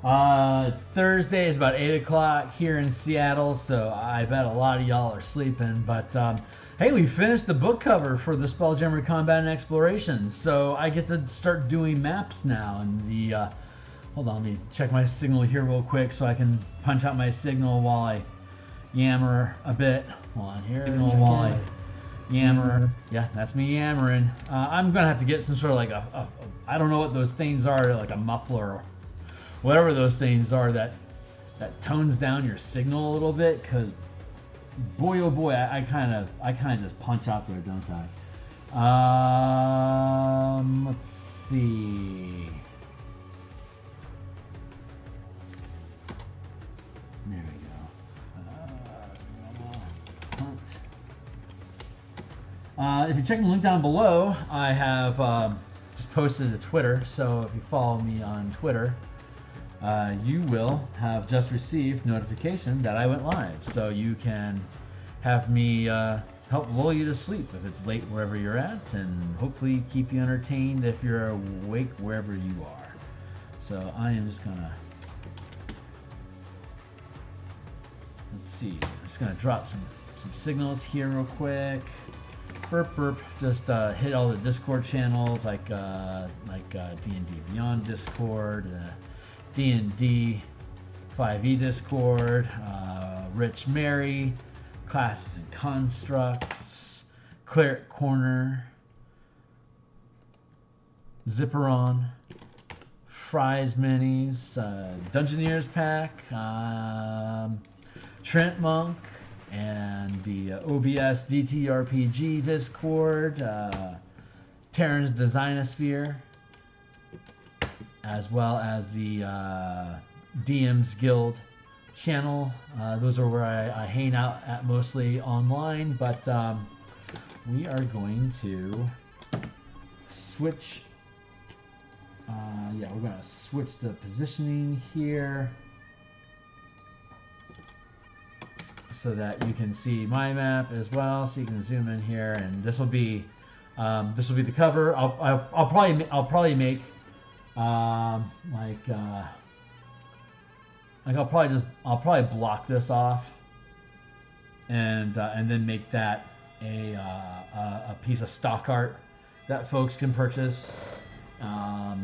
It's Thursday. It's about 8 o'clock here in Seattle, so I bet a lot of y'all are sleeping. But hey, we finished the book cover for the Spelljammer Combat and Exploration, so I get to start doing maps now. And the hold on, let me check my signal here real quick so I can punch out my signal while I yammer a bit. Hold on here. Signal while I yammer. Yeah, that's me yammering. I'm gonna have to get some sort of like a I don't know what those things are, like a muffler or whatever those things are that tones down your signal a little bit, because boy oh boy, I kind of just punch out there, don't I? Let's see. There we go. If you're checking the link down below, I have just posted to Twitter, so if you follow me on Twitter, you will have just received notification that I went live, so you can have me help lull you to sleep if it's late wherever you're at, and hopefully keep you entertained if you're awake wherever you are. So I am just gonna, let's see, I'm just gonna drop some signals here real quick. Burp burp. Just hit all the Discord channels like D&D Beyond Discord, D&D 5e Discord, Rich Mary, Classes and Constructs, Cleric Corner, Zipperon, Fry's Minis, Dungeoneers Pack, Trent Monk, and the OBS DTRPG Discord, Terran's Designosphere, as well as the DMsGuild channel. Those are where I hang out at mostly online, but we are going to switch. Yeah, we're going to switch the positioning here so that you can see my map as well. So you can zoom in here, and this will be the cover. I'll probably make I'll probably block this off and then make that a piece of stock art that folks can purchase. I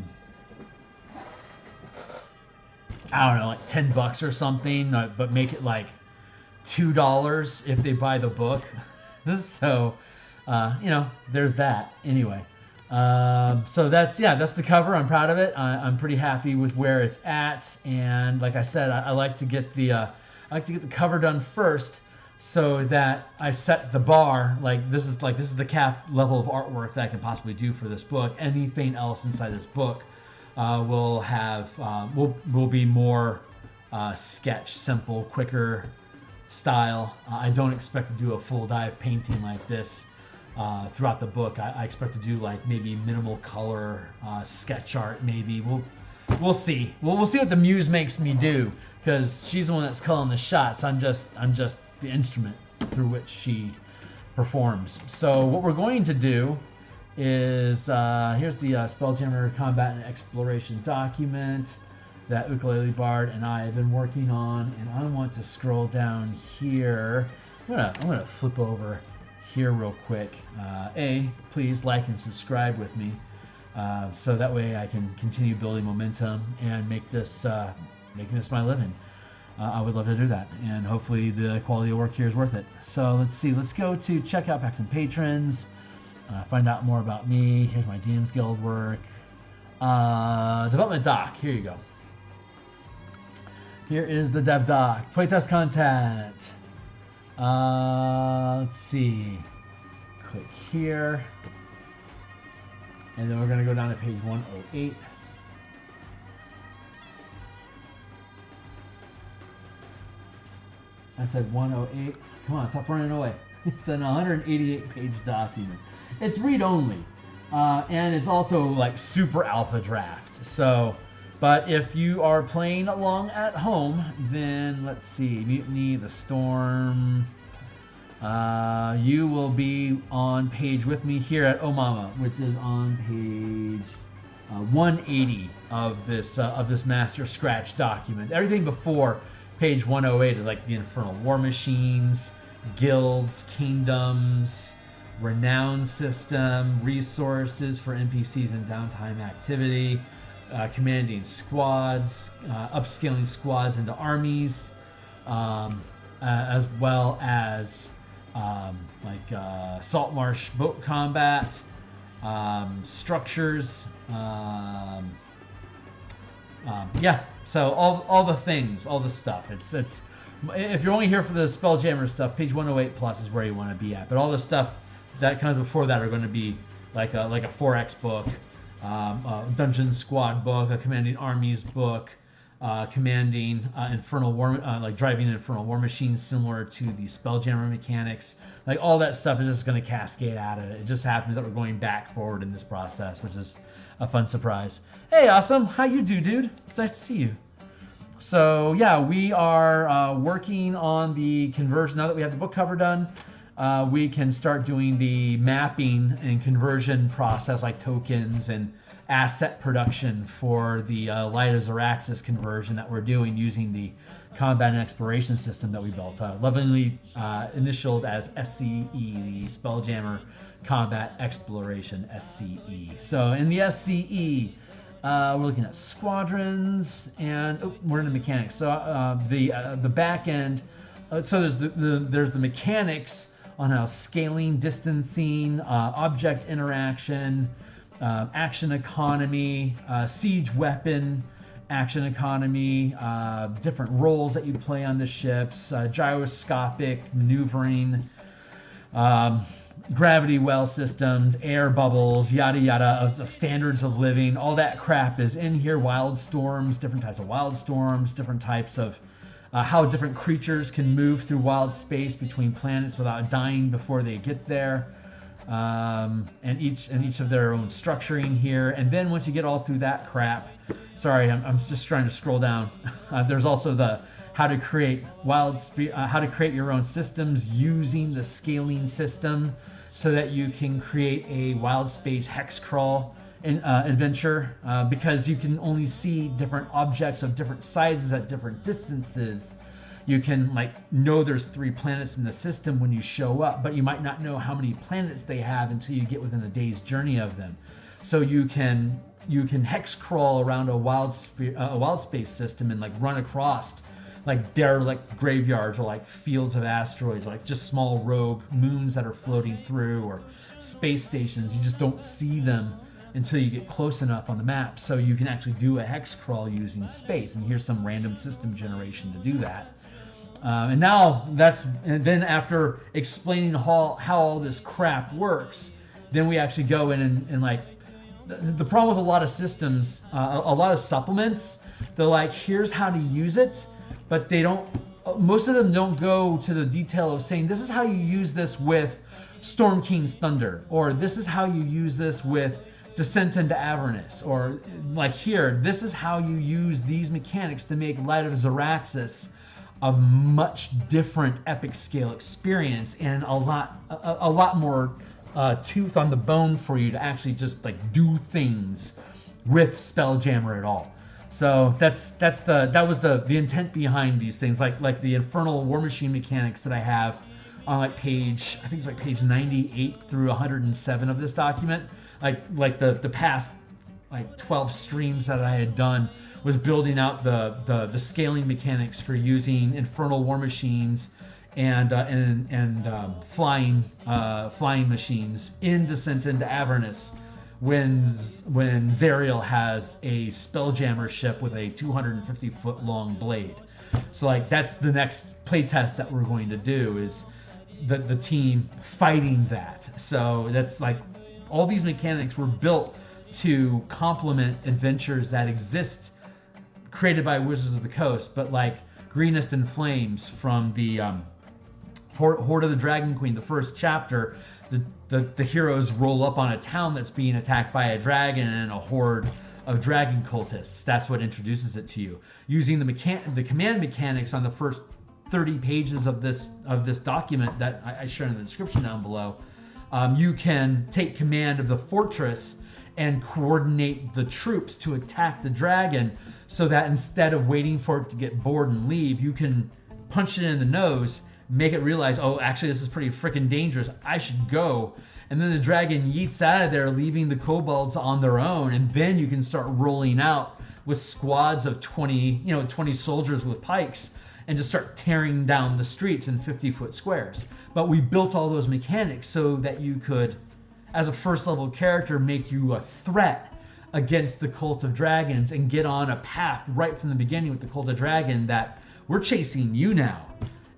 don't know, like $10 or something, but make it like $2 if they buy the book. So there's that. Anyway, so that's the cover. I'm proud of it. I'm pretty happy with where it's at, and like I said, I like to get the cover done first, so that I set the bar. This is the cap level of artwork that I can possibly do for this book. Anything else inside this book will be more sketch, simple, quicker style. I don't expect to do a full dive painting like this throughout the book. I expect to do like maybe minimal color sketch art. Maybe we'll see. We'll see what the muse makes me do, because she's the one that's calling the shots. I'm just the instrument through which she performs. So what we're going to do is here's the Spelljammer Combat and Exploration document that Ukulele Bard and I have been working on, and I want to scroll down here. I'm gonna flip over here real quick. Please like and subscribe with me, so that way I can continue building momentum and making this my living. I would love to do that, and hopefully the quality of work here is worth it. So let's see. Let's go to check out Pacts and Patrons. Find out more about me. Here's my DMsGuild work. Development doc. Here you go. Here is the dev doc. Playtest content. Let's see. Click here. And then we're going to go down to page 108. I said 108. Come on, stop running away. It's an 188-page document. It's read-only. And it's also like super alpha draft. So, but if you are playing along at home, then let's see, Mutiny, The Storm, you will be on page with me here at Oh Mama, which is on page 180 of this master scratch document. Everything before page 108 is like the Infernal War Machines, guilds, kingdoms, renown system, resources for NPCs and downtime activity, commanding squads, upscaling squads into armies, as well as saltmarsh boat combat, structures. Yeah, so all the things, all the stuff. It's if you're only here for the Spelljammer stuff, page 108 plus is where you want to be at. But all the stuff that comes before that are going to be like a 4X book, a Dungeon Squad book, a Commanding Armies book, commanding Infernal War, like driving Infernal War Machines, similar to the Spelljammer mechanics. Like all that stuff is just going to cascade out of it. It just happens that we're going back forward in this process, which is a fun surprise. Hey, awesome! How you do, dude? It's nice to see you. So yeah, we are working on the conversion. Now that we have the book cover done, we can start doing the mapping and conversion process, like tokens and asset production for the Light of Xaryxis conversion that we're doing using the combat and exploration system that we built, lovingly initialed as SCE, the Spelljammer Combat Exploration, SCE. So in the SCE, we're looking at squadrons, and we're in the mechanics. So the back end. So there's the mechanics on how scaling, distancing, object interaction, action economy, siege weapon, action economy, different roles that you play on the ships, gyroscopic maneuvering, gravity well systems, air bubbles, yada yada, standards of living, all that crap is in here. Wild storms, different types of wild storms, different types of how different creatures can move through wild space between planets without dying before they get there, and each of their own structuring here. And then once you get all through that crap, sorry, I'm just trying to scroll down. There's also the how to create how to create your own systems using the scaling system, so that you can create a wild space hex crawl adventure, because you can only see different objects of different sizes at different distances. You can know there's 3 planets in the system when you show up, but you might not know how many planets they have until you get within a day's journey of them. So you can hex crawl around a wild space system and run across derelict graveyards, or fields of asteroids, or just small rogue moons that are floating through, or space stations. You just don't see them until you get close enough on the map. So you can actually do a hex crawl using space, and here's some random system generation to do that. And then after explaining how all this crap works, then we actually go in and the problem with a lot of systems, a lot of supplements, they're here's how to use it, but they don't, most of them don't go to the detail of saying, this is how you use this with Storm King's Thunder, or this is how you use this with Descent into Avernus, or here, this is how you use these mechanics to make Light of Xaryxis a much different epic scale experience, and a lot more tooth on the bone for you to actually just do things with Spelljammer at all. So that was the intent behind these things, like the Infernal War Machine mechanics that I have on page, I think it's page 98 through 107 of this document. The past 12 streams that I had done was building out the scaling mechanics for using Infernal War Machines and flying machines in Descent into Avernus, when Zariel has a Spelljammer ship with a 250-foot long blade. So that's the next playtest that we're going to do, is the team fighting that. So that's all these mechanics were built to complement adventures that exist created by Wizards of the Coast, but Greenest in Flames from the Horde of the Dragon Queen, the first chapter, the heroes roll up on a town that's being attacked by a dragon and a horde of dragon cultists. That's what introduces it to you. Using the command mechanics on the first 30 pages of this document that I share in the description down below, you can take command of the fortress and coordinate the troops to attack the dragon, so that instead of waiting for it to get bored and leave, you can punch it in the nose, make it realize, oh, actually this is pretty freaking dangerous, I should go. And then the dragon yeets out of there, leaving the kobolds on their own, and then you can start rolling out with squads of 20 soldiers with pikes and just start tearing down the streets in 50-foot squares. But we built all those mechanics so that you could, as a first level character, make you a threat against the Cult of Dragons and get on a path right from the beginning with the Cult of Dragon that we're chasing you now.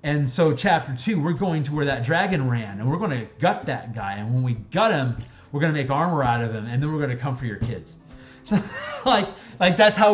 And so chapter 2, we're going to where that dragon ran, and we're going to gut that guy. And when we gut him, we're going to make armor out of him, and then we're going to come for your kids. So, like that's how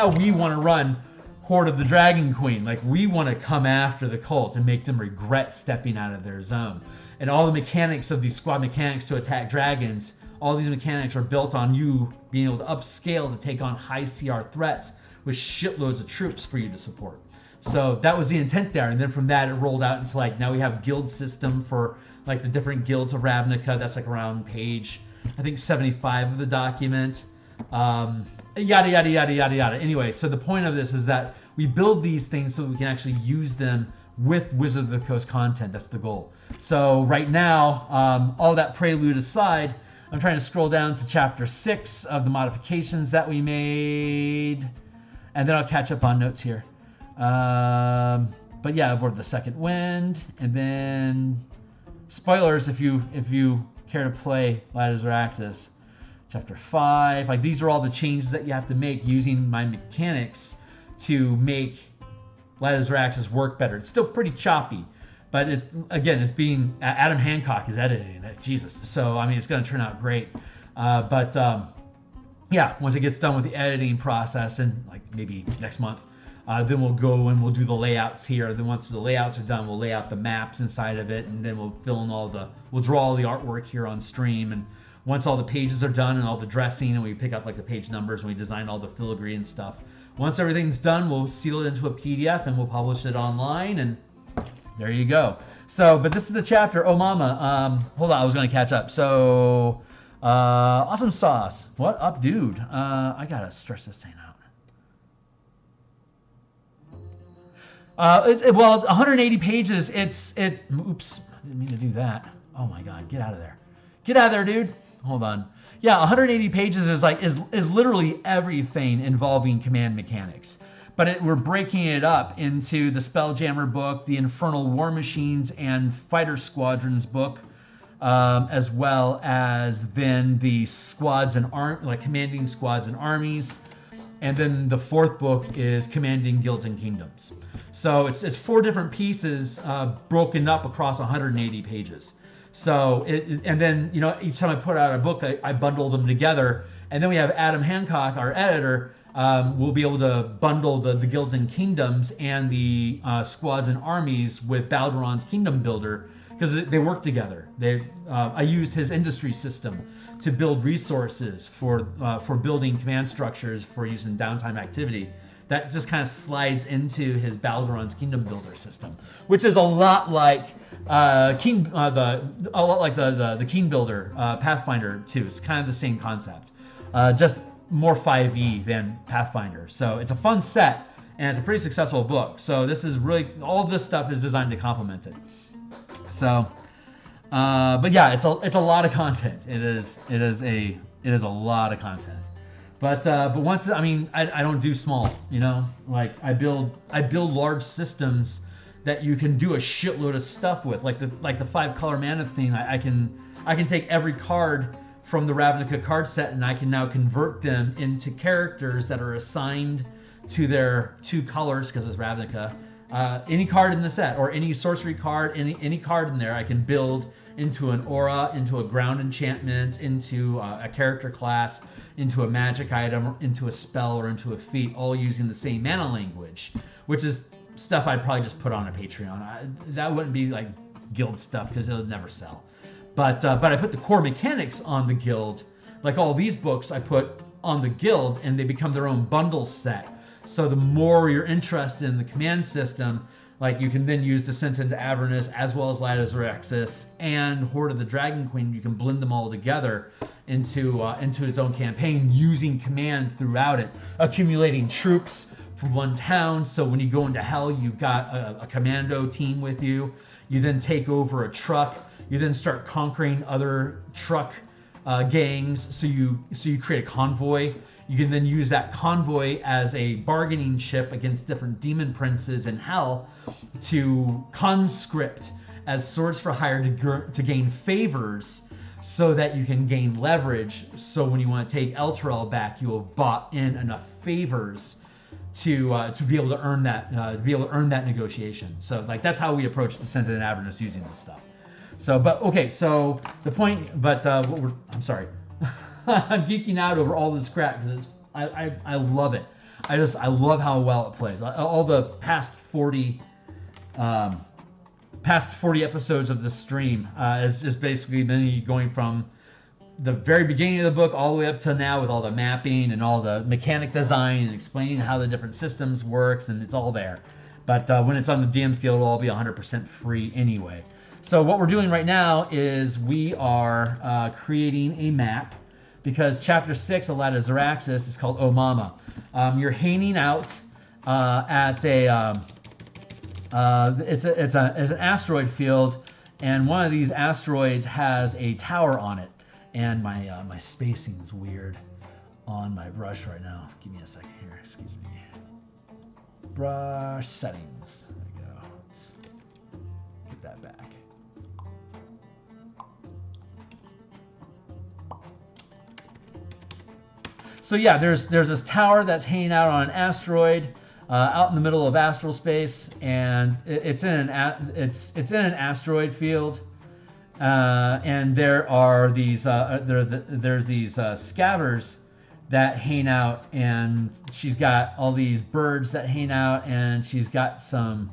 we want to run Horde of the Dragon Queen. Like, we want to come after the cult and make them regret stepping out of their zone. And all the mechanics of these squad mechanics to attack dragons, all these mechanics are built on you being able to upscale to take on high CR threats with shitloads of troops for you to support. So that was the intent there, and then from that it rolled out into like, now we have guild system for like the different guilds of Ravnica. That's like around page, I think 75 of the document. Yada yada yada yada yada. Anyway, so the point of this is that we build these things so we can actually use them with Wizard of the Coast content. That's the goal. So right now, all that prelude aside, I'm trying to scroll down to chapter 6 of the modifications that we made, and then I'll catch up on notes here. But yeah, aboard the Second Wind, and then spoilers if you care to play Light of Xaryxis. Chapter 5, like these are all the changes that you have to make using my mechanics to make Light of Xaryxis work better. It's still pretty choppy, but it's being Adam Hancock is editing it. Jesus, so I mean it's going to turn out great. Yeah, once it gets done with the editing process, and like maybe next month. Then we'll go and we'll do the layouts here. Then once the layouts are done, we'll lay out the maps inside of it, and then we'll fill in we'll draw all the artwork here on stream. And once all the pages are done and all the dressing, and we pick up like the page numbers and we design all the filigree and stuff. Once everything's done, we'll seal it into a PDF and we'll publish it online, and there you go. So, but this is the chapter. Oh, mama. Hold on, I was going to catch up. So, Awesome Sauce. What up, dude? I got to stretch this thing out. Well, 180 pages. Oops, I didn't mean to do that. Oh my God, get out of there. Get out of there, dude. Hold on. Yeah, 180 pages is literally everything involving command mechanics. But we're breaking it up into the Spelljammer book, the Infernal War Machines and Fighter Squadrons book, as well as then the squads and commanding squads and armies. And then the fourth book is Commanding Guilds and Kingdoms. So it's 4 different pieces broken up across 180 pages. So and then each time I put out a book, I bundle them together, and then we have Adam Hancock, our editor. We'll be able to bundle the Guilds and Kingdoms and the squads and armies with Balduran's Kingdom Builder, because they work together. I used his industry system to build resources for building command structures for use in downtime activity. That just kind of slides into his Balduran's Kingdom Builder system, which is a lot like the King Builder Pathfinder 2. It's kind of the same concept, just more 5e than Pathfinder. So it's a fun set, and it's a pretty successful book. So this is really, all this stuff is designed to complement it. So, but yeah, it's a lot of content. It is a lot of content. But once, I mean, I don't do small, like I build large systems that you can do a shitload of stuff with, like the 5-color mana thing. I can take every card from the Ravnica card set, and I can now convert them into characters that are assigned to their 2 colors, because it's Ravnica. Any card in the set, or any sorcery card, any card in there, I can build into an aura, into a ground enchantment, into a character class, into a magic item, into a spell, or into a feat, all using the same mana language, which is stuff I'd probably just put on a Patreon. That wouldn't be like guild stuff, because it would never sell. But I put the core mechanics on the guild. Like all these books I put on the guild, and they become their own bundle set. So the more you're interested in the command system, Like you can then use Descent into Avernus as well as Light of Xaryxis and Horde of the Dragon Queen. You can blend them all together into its own campaign using command throughout it, accumulating troops from one town. So when you go into hell, you've got a commando team with you. You then take over a truck. You then start conquering other truck gangs. So you create a convoy. You can then use that convoy as a bargaining chip against different demon princes in hell to conscript as swords for hire to gain favors so that you can gain leverage. So when you want to take Elturel back, you have bought in enough favors to be able to earn that negotiation. So like that's how we approach Descent into Avernus using this stuff. So so the point, I'm sorry. I'm geeking out over all this crap because I love it. I love how well it plays. All the past 40 episodes of this stream is just basically me going from the very beginning of the book all the way up to now with all the mapping and all the mechanic design and explaining how the different systems works, and it's all there. But when it's on the DMs Guild, it'll all be 100% free anyway. So what we're doing right now is we are creating a map, because Chapter 6 of Light of Xaryxis is called Oh Mama. You're hanging out at it's an asteroid field, and one of these asteroids has a tower on it. And my spacing's weird on my brush right now. Give me a second here. Excuse me. Brush settings. There we go. Let's get that back. So yeah, there's this tower that's hanging out on an asteroid, out in the middle of astral space, and it's in an asteroid field, and there are these there's these scabbers that hang out, and she's got all these birds that hang out, and she's got some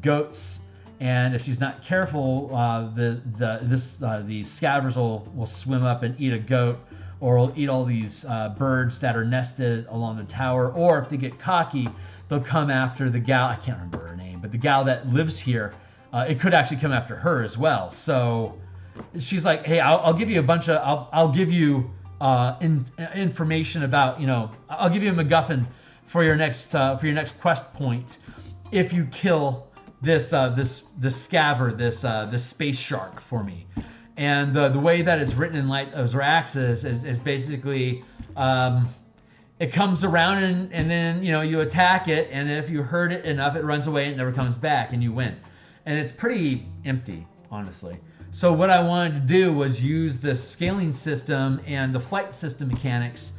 goats, and if she's not careful, these scabbers will swim up and eat a goat, or will eat all these birds that are nested along the tower, or if they get cocky, they'll come after the gal, I can't remember her name, but the gal that lives here, it could actually come after her as well. So she's like, hey, I'll give you a bunch of, I'll give you information about, I'll give you a MacGuffin for your next quest point if you kill this scabber, this space shark for me. And the way that it's written in Light of Xaryxis is basically it comes around and then you attack it, and if you hurt it enough, it runs away and never comes back, and you win. And it's pretty empty, honestly. So what I wanted to do was use the scaling system and the flight system mechanics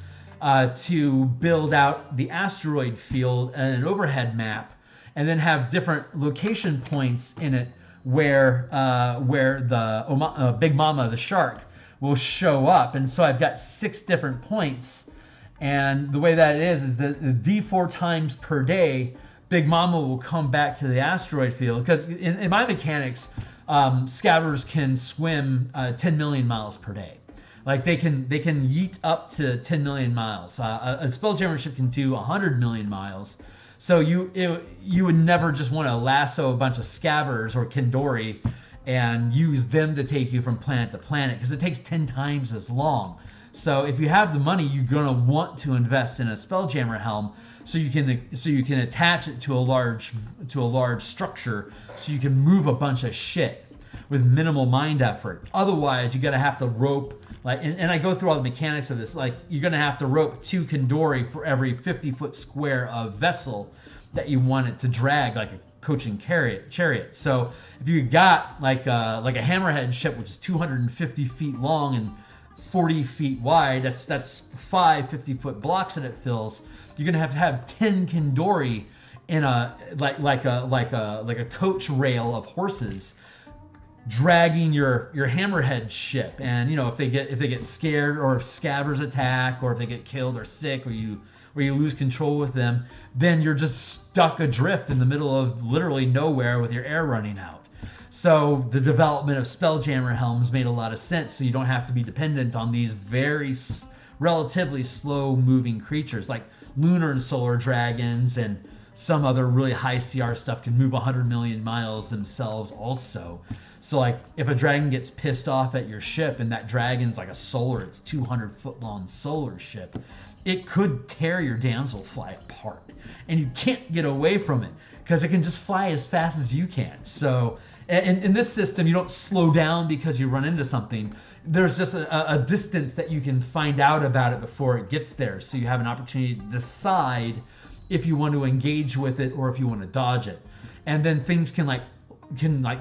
to build out the asteroid field and an overhead map, and then have different location points in it where the Big Mama, the shark, will show up. And so I've got 6 different points, and the way that it is that the D4 times per day, Big Mama will come back to the asteroid field, because in my mechanics, scabbers can swim 10 million miles per day. Like they can yeet up to 10 million miles. A Spelljammer ship can do 100 million miles. So you would never just want to lasso a bunch of scabbers or Kindori and use them to take you from planet to planet, because it takes 10 times as long. So if you have the money, you're going to want to invest in a Spelljammer helm so you can attach it to a large structure, so you can move a bunch of shit with minimal mind effort. Otherwise, you're going to have to rope, and I go through all the mechanics of this, you're going to have to rope 2 Kindori for every 50-foot square of vessel that you want it to drag, like a coaching chariot. So if you got like a hammerhead ship, which is 250 feet long and 40 feet wide, that's 5 50-foot blocks that it fills. You're going to have 10 Kindori in a like a coach rail of horses, dragging your hammerhead ship. And if they get scared, or if scabbers attack, or if they get killed or sick, or you lose control with them, then you're just stuck adrift in the middle of literally nowhere with your air running out. So the development of Spelljammer helms made a lot of sense, so you don't have to be dependent on these very relatively slow moving creatures like lunar and solar dragons and some other really high CR stuff can move 100 million miles themselves also. So like if a dragon gets pissed off at your ship and that dragon's like a solar, it's 200-foot long solar ship, it could tear your damselfly apart, and you can't get away from it because it can just fly as fast as you can. So in this system, you don't slow down because you run into something. There's just a distance that you can find out about it before it gets there. So you have an opportunity to decide if you want to engage with it or if you want to dodge it. And then things can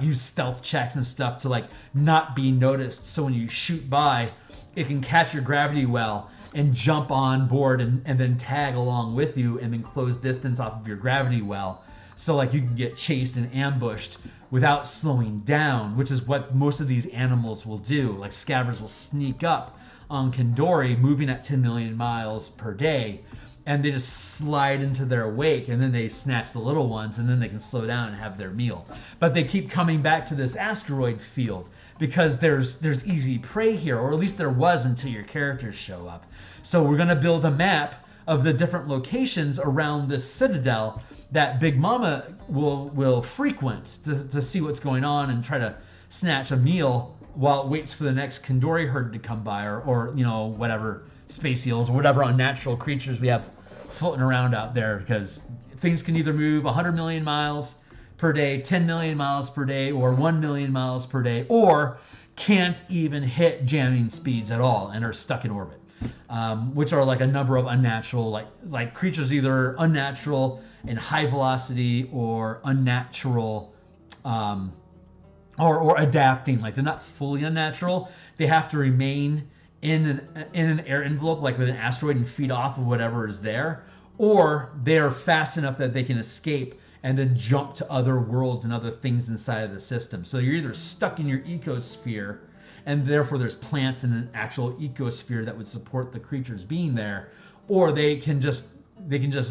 use stealth checks and stuff to like not be noticed. So when you shoot by, it can catch your gravity well and jump on board and then tag along with you and then close distance off of your gravity well. So like you can get chased and ambushed without slowing down, which is what most of these animals will do. Like scabbers will sneak up on Kandori moving at 10 million miles per day, and they just slide into their wake, and then they snatch the little ones, and then they can slow down and have their meal. But they keep coming back to this asteroid field because there's easy prey here, or at least there was until your characters show up. So we're gonna build a map of the different locations around this citadel that Big Mama will frequent to see what's going on and try to snatch a meal while it waits for the next Kandori herd to come by, or you know, whatever space eels or whatever unnatural creatures we have floating around out there, because things can either move 100 million miles per day, 10 million miles per day, or 1 million miles per day, or can't even hit jamming speeds at all and are stuck in orbit, which are like a number of unnatural, like creatures either unnatural and high velocity or unnatural, or adapting. Like they're not fully unnatural. They have to remain in an air envelope, like with an asteroid, and feed off of whatever is there, or they are fast enough that they can escape and then jump to other worlds and other things inside of the system. So you're either stuck in your ecosphere, and therefore there's plants in an actual ecosphere that would support the creatures being there, or they can just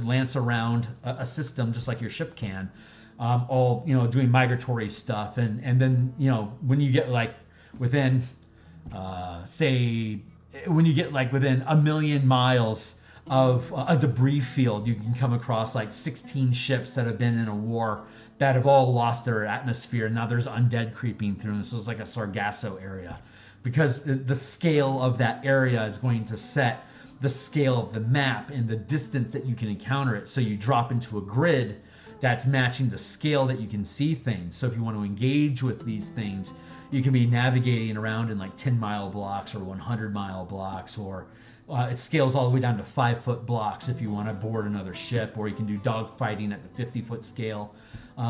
lance around a system just like your ship can, all doing migratory stuff, and then when you get like within within 1 million miles of a debris field, you can come across like 16 ships that have been in a war that have all lost their atmosphere, and now there's undead creeping through. This is like a Sargasso area, because the scale of that area is going to set the scale of the map and the distance that you can encounter it. So you drop into a grid that's matching the scale that you can see things. So if you want to engage with these things, you can be navigating around in like 10-mile blocks or 100-mile blocks, or it scales all the way down to 5-foot blocks if you want to board another ship, or you can do dogfighting at the 50-foot scale,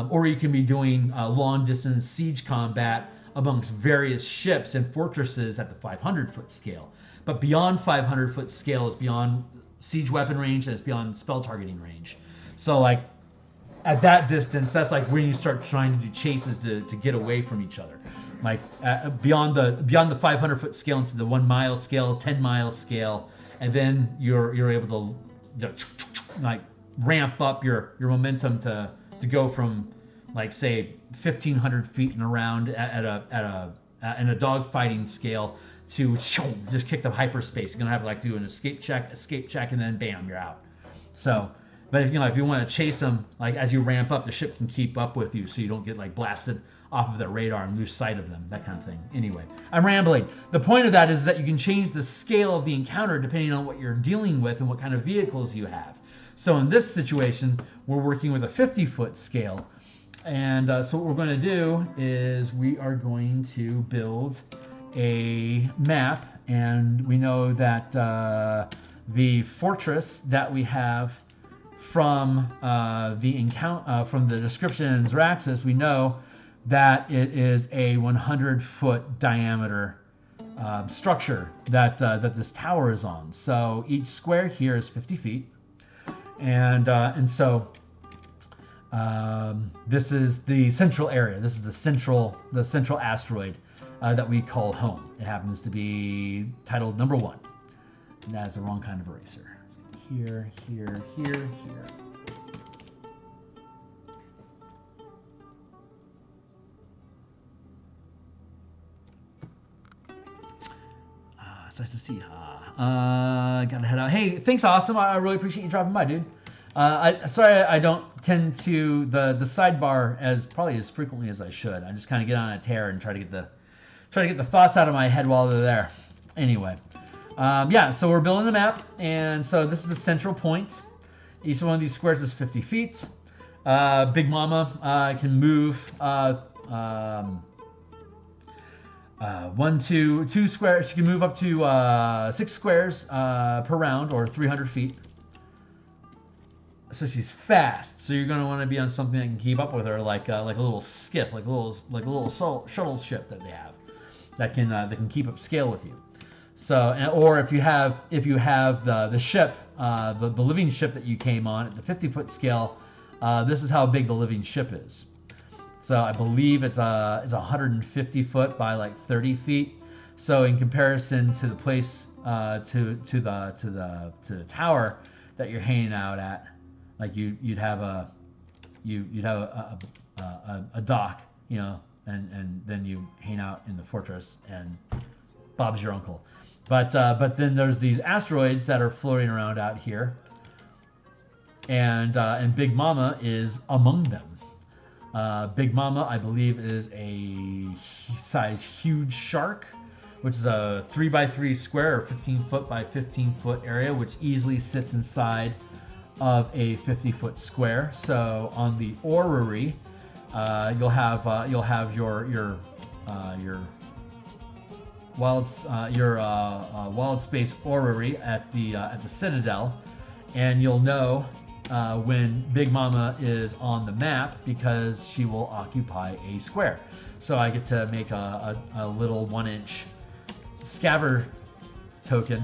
or you can be doing long-distance siege combat amongst various ships and fortresses at the 500-foot scale. But beyond 500-foot scale is beyond siege weapon range, and it's beyond spell targeting range. So like at that distance, that's like when you start trying to do chases to get away from each other. Like beyond the 500-foot scale into the 1-mile scale, 10-mile scale, and then you're able to like ramp up your momentum to go from like say 1,500 feet and around in a dogfighting scale to just kick to hyperspace. You're gonna have to like do an escape check, and then bam, you're out. So, but if you want to chase them, like as you ramp up, the ship can keep up with you, so you don't get like blasted off of their radar and lose sight of them, that kind of thing. Anyway, I'm rambling. The point of that is that you can change the scale of the encounter depending on what you're dealing with and what kind of vehicles you have. So in this situation, we're working with a 50-foot scale. And so what we're going to do is we are going to build a map, and we know that the fortress that we have from the description in Xaryxis, we know that it is a 100-foot diameter structure that this tower is on. So each square here is 50 feet, and so this is the central area. This is the central asteroid that we call home. It happens to be titled number 1. And that is the wrong kind of eraser. Here, here, here, here. It's nice to see you. Gotta head out. Hey, thanks, Awesome. I really appreciate you dropping by, dude. Sorry, I don't tend to the sidebar probably as frequently as I should. I just kind of get on a tear and try to get the thoughts out of my head while they're there. Anyway, yeah. So we're building a map, and so this is the central point. Each one of these squares is 50 feet. Big Mama can move two squares. She can move up to 6 squares per round, or 300 feet. So she's fast. So you're going to want to be on something that can keep up with her, like a little skiff, like a little shuttle ship that they have, that can keep up scale with you. So, or if you have the ship, the living ship that you came on at the 50-foot scale, this is how big the living ship is. So I believe it's 150 foot by like 30 feet. So in comparison to the place to the tower that you're hanging out at, like you'd have a dock, you know, and then you hang out in the fortress, and Bob's your uncle. But then there's these asteroids that are floating around out here, and Big Mama is among them. Big Mama, I believe, is a size huge shark, which is a 3x3 square, or 15 foot by 15 foot area, which easily sits inside of a 50-foot square. So on the orrery, you'll have your wild space orrery at the Citadel, and you'll know when Big Mama is on the map because she will occupy a square. So I get to make a little 1-inch scabbard token,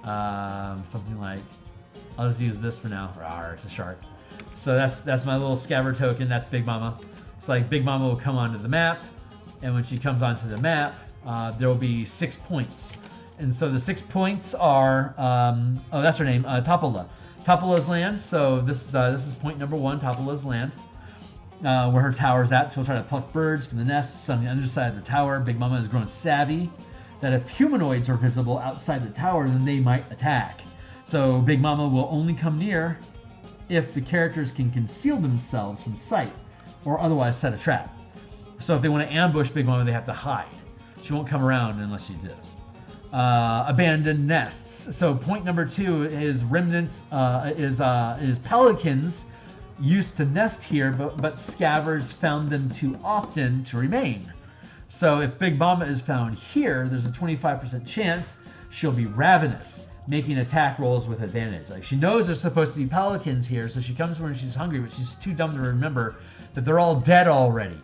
something like, I'll just use this for now. Rawr, it's a shark. So that's my little scabbard token. That's Big Mama. It's like Big Mama will come onto the map, and when she comes onto the map, there will be 6 points. And so the 6 points are, oh, that's her name, Topola. Topola's land. So this is point number 1, Topola's land, where her tower's at. She'll try to pluck birds from the nests on the underside of the tower. Big Mama has grown savvy that if humanoids are visible outside the tower, then they might attack. So Big Mama will only come near if the characters can conceal themselves from sight or otherwise set a trap. So if they want to ambush Big Mama, they have to hide. She won't come around unless she does. Abandoned nests. So point number 2 is remnants, is pelicans used to nest here, but scavers found them too often to remain. So if Big Mama is found here, there's a 25% chance she'll be ravenous, making attack rolls with advantage. Like, she knows there's supposed to be pelicans here, so she comes when she's hungry, but she's too dumb to remember that they're all dead already.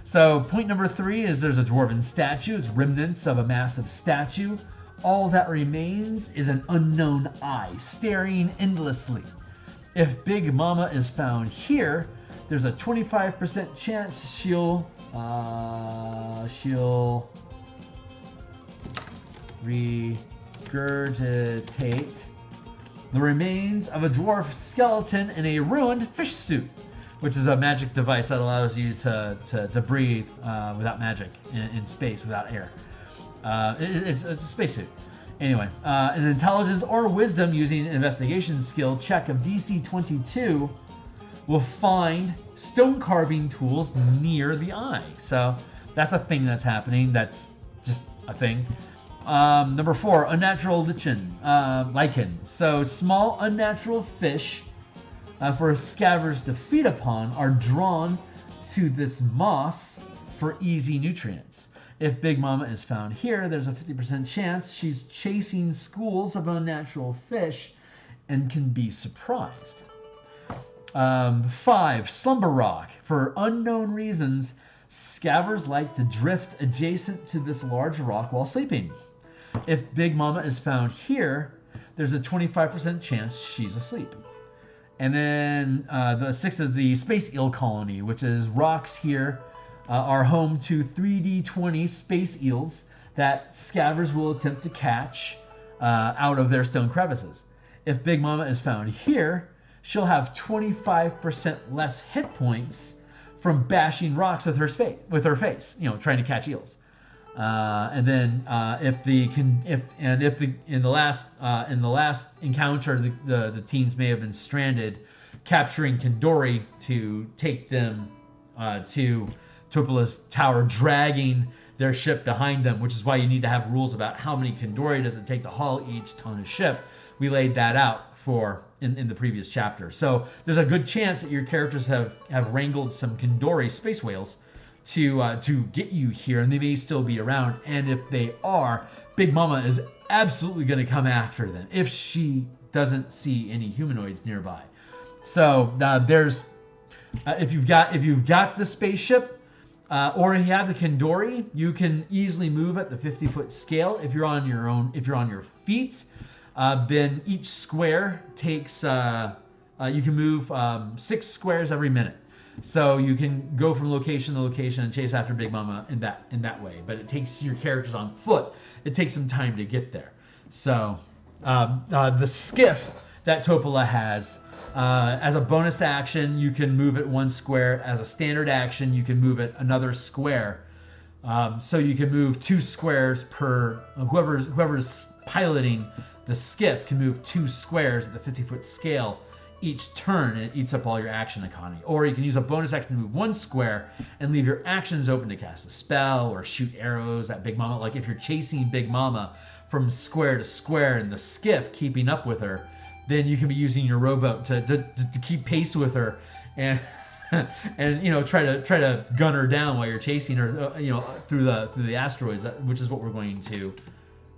So point number 3 is there's a dwarven statue. It's remnants of a massive statue. All that remains is an unknown eye staring endlessly. If Big Mama is found here, there's a 25% chance she'll regurgitate the remains of a dwarf skeleton in a ruined fish suit, which is a magic device that allows you to breathe without magic in space, without air. It's a spacesuit. Anyway, an intelligence or wisdom using an investigation skill check of DC 22 will find stone carving tools near the eye. So that's a thing that's happening. That's just a thing. Number 4, unnatural lichen. So small unnatural fish for scavengers to feed upon are drawn to this moss for easy nutrients. If Big Mama is found here, there's a 50% chance she's chasing schools of unnatural fish and can be surprised. 5, slumber rock. For unknown reasons, scavengers like to drift adjacent to this large rock while sleeping. If Big Mama is found here, there's a 25% chance she's asleep. And then the 6th is the space eel colony, which is rocks here are home to 3d20 space eels that scavengers will attempt to catch out of their stone crevices. If Big Mama is found here, she'll have 25% less hit points from bashing rocks with her face, you know, trying to catch eels. And then if in the last encounter the teams may have been stranded, capturing Kandori to take them to Topola's tower, dragging their ship behind them, which is why you need to have rules about how many Kandori does it take to haul each ton of ship. We laid that out in the previous chapter. So there's a good chance that your characters have wrangled some Kandori space whales to get you here, and they may still be around. And if they are, Big Mama is absolutely going to come after them if she doesn't see any humanoids nearby. So there's if you've got the spaceship or you have the Kandori, you can easily move at the 50-foot scale. If you're on your feet, then each square takes you can move 6 squares every minute. So you can go from location to location and chase after Big Mama in that way. But it takes your characters on foot. It takes some time to get there. So the skiff that Topola has, as a bonus action, you can move it 1 square. As a standard action, you can move it another square. So you can move 2 squares per whoever's piloting the skiff can move 2 squares at the 50-foot scale each turn, and it eats up all your action economy. Or you can use a bonus action to move 1 square and leave your actions open to cast a spell or shoot arrows at Big Mama. Like if you're chasing Big Mama from square to square in the skiff, keeping up with her, then you can be using your rowboat to keep pace with her and try to gun her down while you're chasing her through the asteroids, which is what we're going to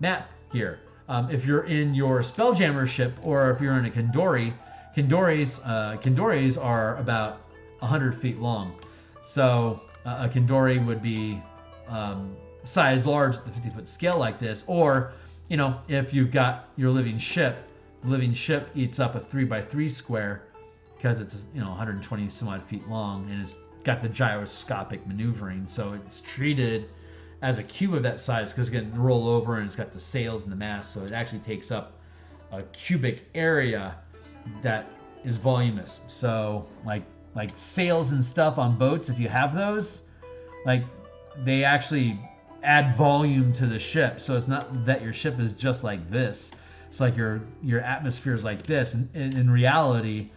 map here. If you're in your Spelljammer ship or if you're in a Kandori, Kandoris are about 100 feet long. So a Kandori would be size large at the 50-foot scale like this. Or, if you've got your living ship eats up a 3x3 square because it's 120 some odd feet long, and it's got the gyroscopic maneuvering. So it's treated as a cube of that size because it can roll over and it's got the sails and the mast. So it actually takes up a cubic area that is voluminous. So like sails and stuff on boats, if you have those, they actually add volume to the ship. So it's not that your ship is just like this. It's like your atmosphere is like this, and in reality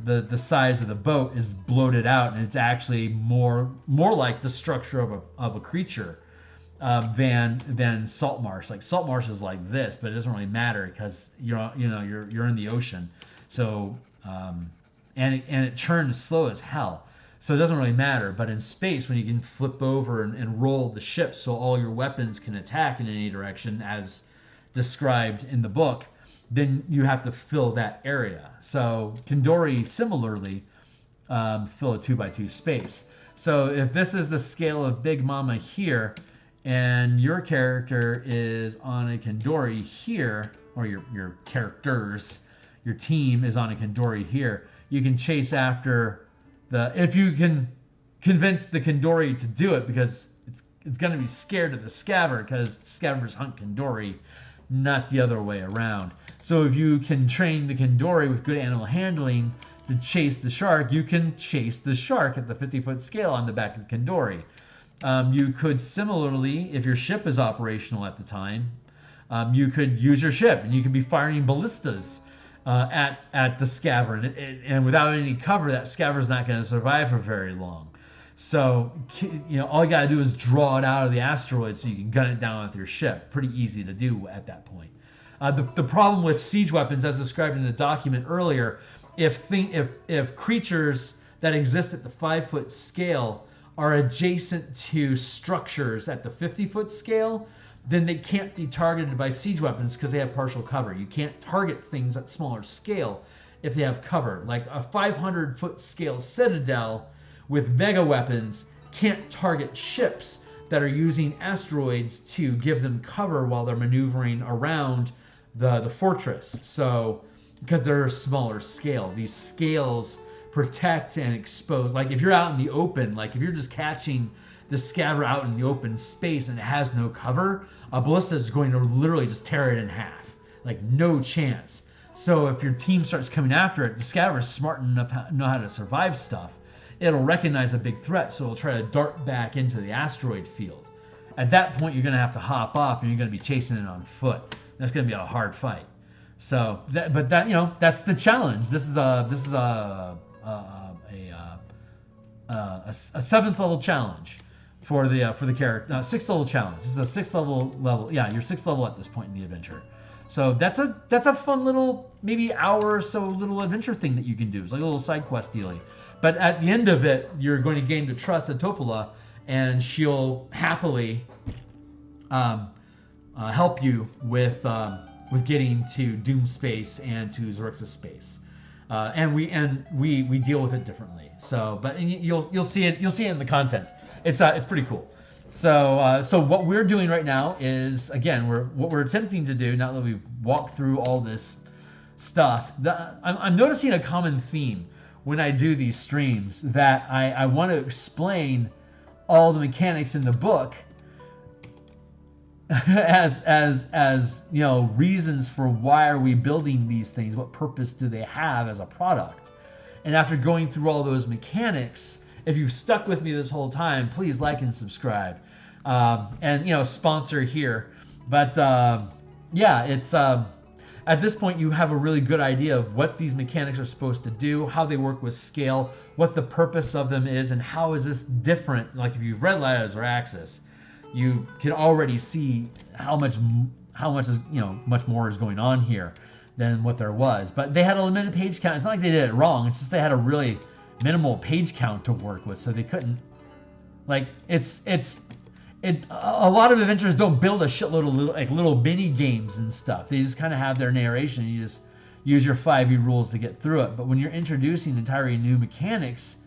the size of the boat is bloated out, and it's actually more like the structure of a creature than salt marsh. Like salt marsh is like this, but it doesn't really matter because you're in the ocean. So and it churns slow as hell. So it doesn't really matter. But in space, when you can flip over and roll the ship so all your weapons can attack in any direction as described in the book, then you have to fill that area. So Kandori similarly fill a 2x2 space. So if this is the scale of Big Mama here, and your character is on a Kandori here, or your characters, your team is on a Kandori here, you can chase after if you can convince the Kandori to do it, because it's going to be scared of the scaver because scavengers hunt Kandori, not the other way around. So if you can train the Kandori with good animal handling to chase the shark, you can chase the shark at the 50-foot scale on the back of the Kandori. You could similarly, if your ship is operational at the time, you could use your ship and you could be firing ballistas at the scaver, and without any cover, that scaver is not going to survive for very long. So all you got to do is draw it out of the asteroid so you can gun it down with your ship. Pretty easy to do at that point. The problem with siege weapons, as described in the document earlier, if creatures that exist at the 5-foot scale are adjacent to structures at the 50-foot scale, then they can't be targeted by siege weapons because they have partial cover. You can't target things at smaller scale if they have cover. Like a 500-foot scale citadel with mega weapons can't target ships that are using asteroids to give them cover while they're maneuvering around the fortress. So, because they're a smaller scale, these scales protect and expose. Like if you're out in the open, like if you're just catching the scaver out in the open space and it has no cover, a ballista is going to literally just tear it in half. Like no chance. So if your team starts coming after it, the scaver is smart enough to know how to survive stuff. It'll recognize a big threat, so it'll try to dart back into the asteroid field. at that point you're going to have to hop off and you're going to be chasing it on foot. That's going to be a hard fight. So, but that's the challenge. This is a 7th level challenge for the character. 6th level challenge. This is a 6th level. Yeah, you're 6th level at this point in the adventure. So that's a fun little, maybe hour or so little adventure thing that you can do. It's like a little side quest dealy. But at the end of it, you're going to gain the trust of Topola, and she'll happily help you with getting to Doomspace and to Xaryxis space. And we deal with it differently. So, but you'll see it in the content. It's pretty cool. So what we're doing right now is, again, what we're attempting to do now that we've walked through all this stuff. I'm noticing a common theme when I do these streams, that I want to explain all the mechanics in the book as reasons for why are we building these things, what purpose do they have as a product. And after going through all those mechanics, if you've stuck with me this whole time, please like and subscribe, and sponsor here. But yeah, it's at this point you have a really good idea of what these mechanics are supposed to do, how they work with scale, what the purpose of them is, and how is this different. Like if you've read Light of Xaryxis, you can already see how much is much more is going on here than what there was. But they had a limited page count. It's not like they did it wrong. It's just they had a really minimal page count to work with, so they couldn't, like, a lot of adventures don't build a shitload of little mini games and stuff. They just kind of have their narration, and you just use your 5e rules to get through it. But when you're introducing entirely new mechanics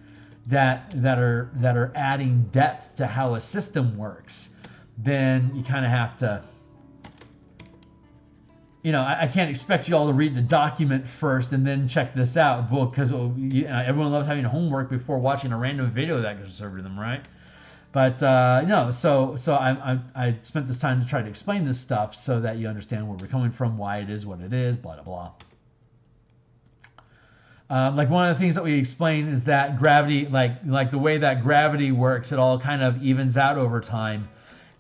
that are adding depth to how a system works, then you kind of have to, I can't expect you all to read the document first and then check this out, because everyone loves having homework before watching a random video that gets served to them, right? But no, so I spent this time to try to explain this stuff so that you understand where we're coming from, why it is what it is, blah blah blah. Like one of the things that we explain is that gravity, like the way that gravity works, it all kind of evens out over time,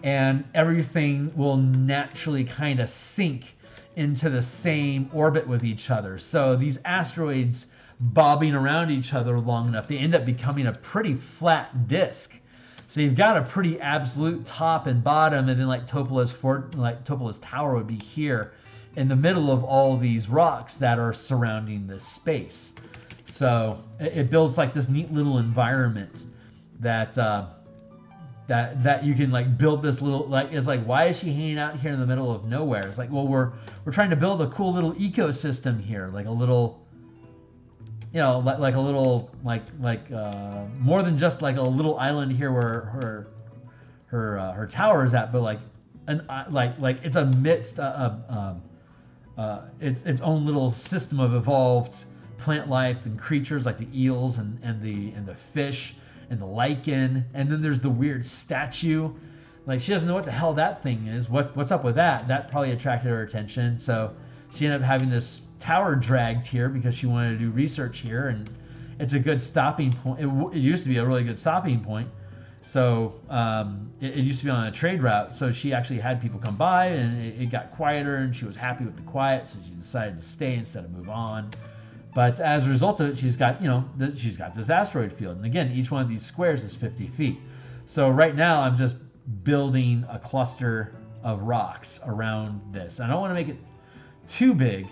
and everything will naturally kind of sink into the same orbit with each other. So these asteroids bobbing around each other long enough, they end up becoming a pretty flat disk. So you've got a pretty absolute top and bottom, and then like Topola's tower would be here in the middle of all these rocks that are surrounding this space. So it builds like this neat little environment that that you can like build this little, like, it's like, why is she hanging out here in the middle of nowhere? It's like, well, we're trying to build a cool little ecosystem here, like a little, like a little, more than just like a little island here where her tower is at, but like it's amidst its own little system of evolved plant life and creatures like the eels and the fish and the lichen, and then there's the weird statue. Like, she doesn't know what the hell that thing is. What's up with that? That probably attracted her attention, so she ended up having this tower dragged here because she wanted to do research here, and it's a good stopping point. It used to be a really good stopping point. So it used to be on a trade route, so she actually had people come by, and it got quieter, and she was happy with the quiet, so she decided to stay instead of move on. But as a result of it, she's got this asteroid field, and again, each one of these squares is 50 feet. So right now, I'm just building a cluster of rocks around this. I don't want to make it too big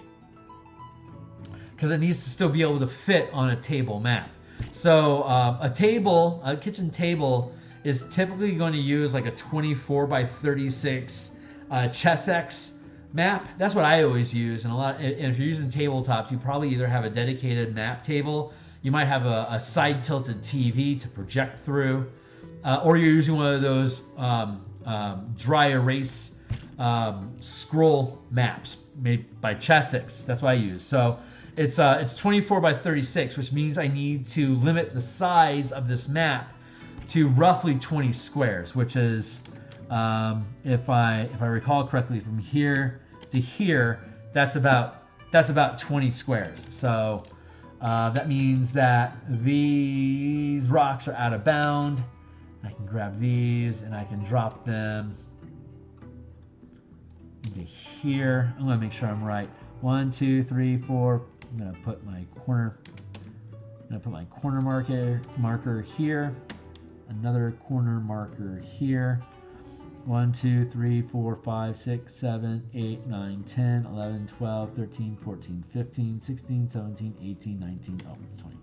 because it needs to still be able to fit on a table map. So a kitchen table is typically going to use like a 24 by 36 ChessX map. That's what I always use. And if you're using tabletops, you probably either have a dedicated map table, you might have a side tilted TV to project through, or you're using one of those dry erase scroll maps made by ChessX. That's what I use. So it's 24 by 36, which means I need to limit the size of this map to roughly 20 squares, which is, if I recall correctly, from here to here, that's about 20 squares. So that means that these rocks are out of bound, I can grab these and I can drop them into here. I'm going to make sure I'm right. 1, 2, 3, 4. I'm going to put my corner. I'm going to put my corner marker here. Another corner marker here. 1, 2, 3, 4, 5, 6, 7, 8, 9, 10, 11, 12, 13, 14, 15, 16, 17, 18, 19. Oh, it's 20.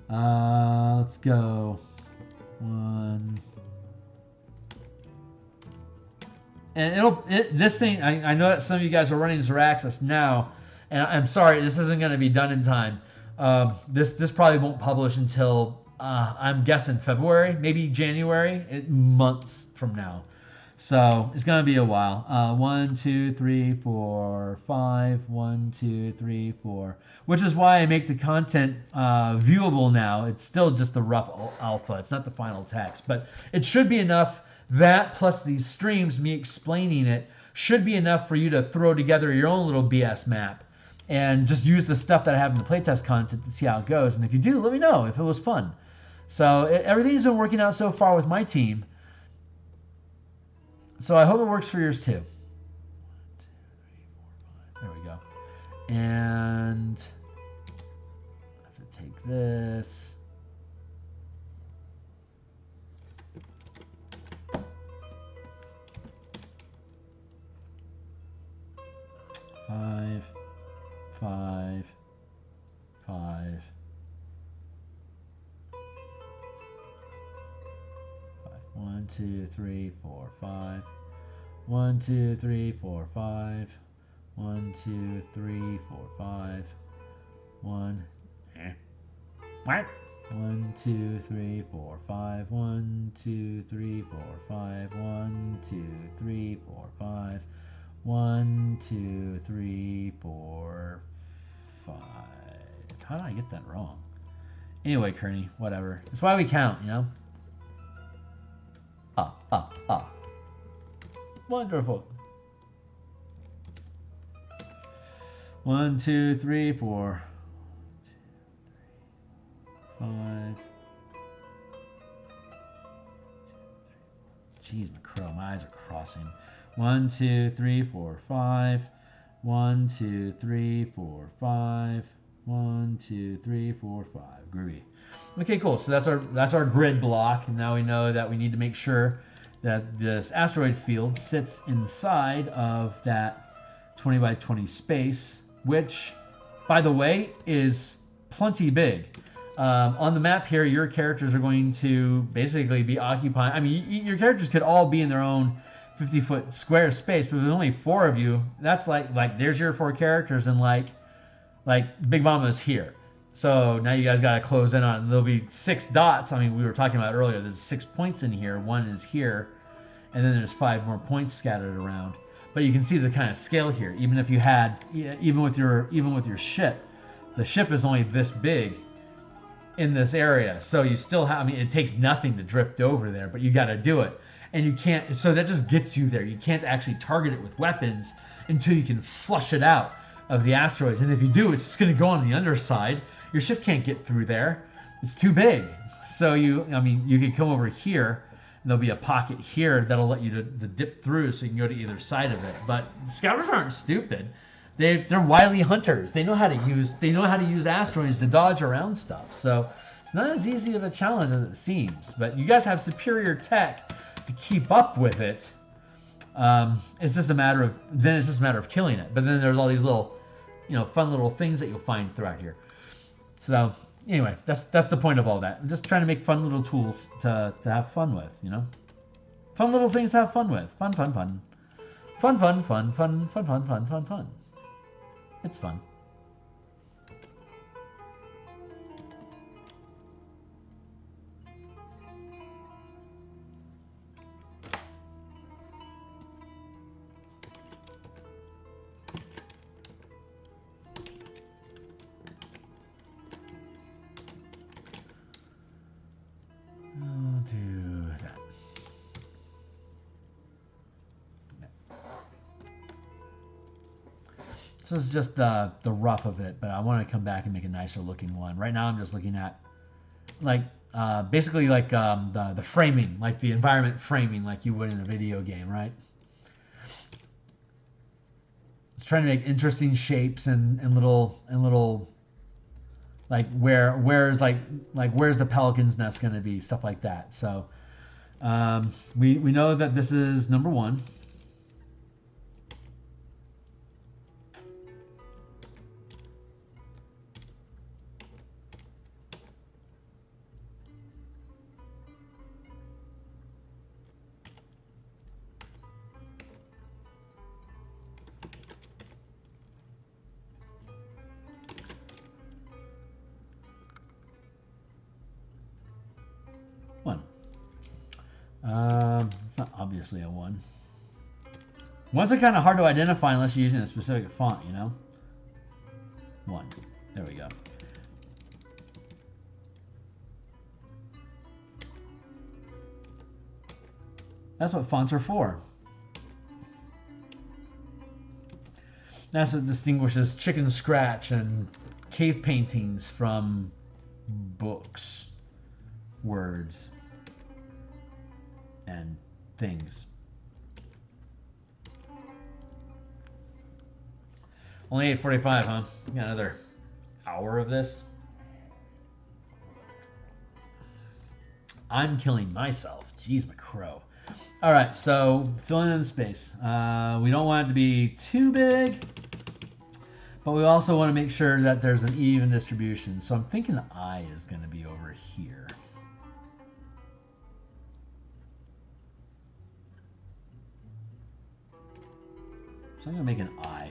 Let's go. 1. And this thing, I know that some of you guys are running Xaryxis now, and I'm sorry, this isn't going to be done in time. This probably won't publish until, I'm guessing February, maybe January, months from now. So it's going to be a while. 1, 2, 3, 4, 5. 1, 2, 3, 4. Which is why I make the content viewable now. It's still just a rough alpha. It's not the final text. But it should be enough. That plus these streams, me explaining it, should be enough for you to throw together your own little BS map. And just use the stuff that I have in the playtest content to see how it goes. And if you do, let me know if it was fun. So everything's been working out so far with my team. So I hope it works for yours too. 1, 2, 3, 4, 5. There we go. And I have to take this. Five, 5, 5. 1, 2, 3, 4, 5. 1, 2, 3, 4, 5. 1, 2, 3, 4, 5. 1. What? 1, 2, 3, 4, 5. 1, 2, 3, 4, 5. 1, 2, 3, 4, 5. 1, 2, 3, 4, 5. How did I get that wrong? Anyway, Kearney, whatever. That's why we count, you know? Up. Wonderful. 1, 2, 3, 4. 5. Jeez, McCrow, my eyes are crossing. 1, 2, 3, 4, 5. 1, 2, 3, 4, 5. 1, 2, 3, 4, 5. Groovy. Okay, cool. So that's our grid block, and now we know that we need to make sure that this asteroid field sits inside of that 20 by 20 space, which, by the way, is plenty big. On the map here, your characters are going to basically be occupying. I mean, your characters could all be in their own 50-foot square space, but with only 4 of you, that's like there's your 4 characters, and like Big Mama's here. So now you guys got to close in on it. There'll be 6 dots. I mean, we were talking about earlier. There's 6 points in here. 1 is here, and then there's 5 more points scattered around. But you can see the kind of scale here. Even if you had, even with your ship, the ship is only this big in this area. So you still have. I mean, it takes nothing to drift over there, but you got to do it, and you can't. So that just gets you there. You can't actually target it with weapons until you can flush it out of the asteroids. And if you do, it's just going to go on the underside. Your ship can't get through there. It's too big. So you could come over here, and there'll be a pocket here that'll let you to dip through, so you can go to either side of it. But scouters aren't stupid. They're wily hunters. They know how to use asteroids to dodge around stuff. So it's not as easy of a challenge as it seems. But you guys have superior tech to keep up with it. It's just a matter of killing it. But then there's all these little, fun little things that you'll find throughout here. So anyway, that's the point of all that. I'm just trying to make fun little tools to have fun with, Fun little things to have fun with. Fun. Fun. It's fun. I'll do that. This is just the rough of it, but I want to come back and make a nicer looking one. Right now I'm just looking at like basically like the framing, like the environment framing like you would in a video game, right? It's trying to make interesting shapes and little like where's the pelican's nest going to be, stuff like that. So we know that this is number 1. It's not obviously a 1. Ones are kind of hard to identify unless you're using a specific font, you know? 1. There we go. That's what fonts are for. That's what distinguishes chicken scratch and cave paintings from books, words, and things. Only 8:45, huh? We got another hour of this. I'm killing myself. Jeez, McCrow. All right, so filling in the space. We don't want it to be too big, but we also want to make sure that there's an even distribution. So I'm thinking the eye is going to be over here. So I'm going to make an eye.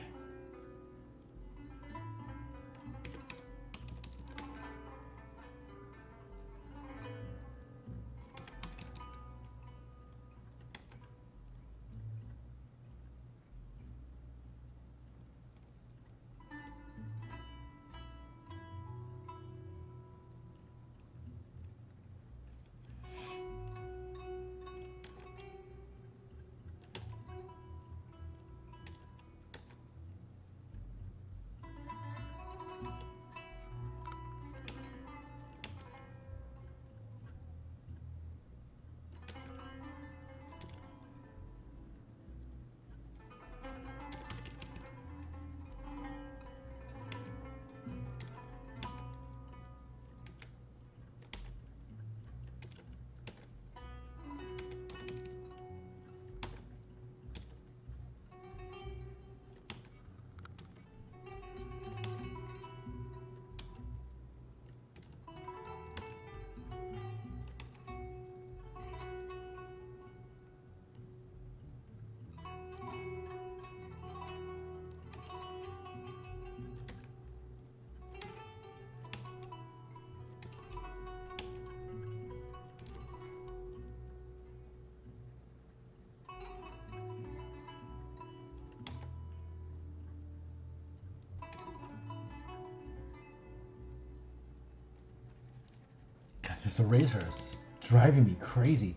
This eraser is driving me crazy.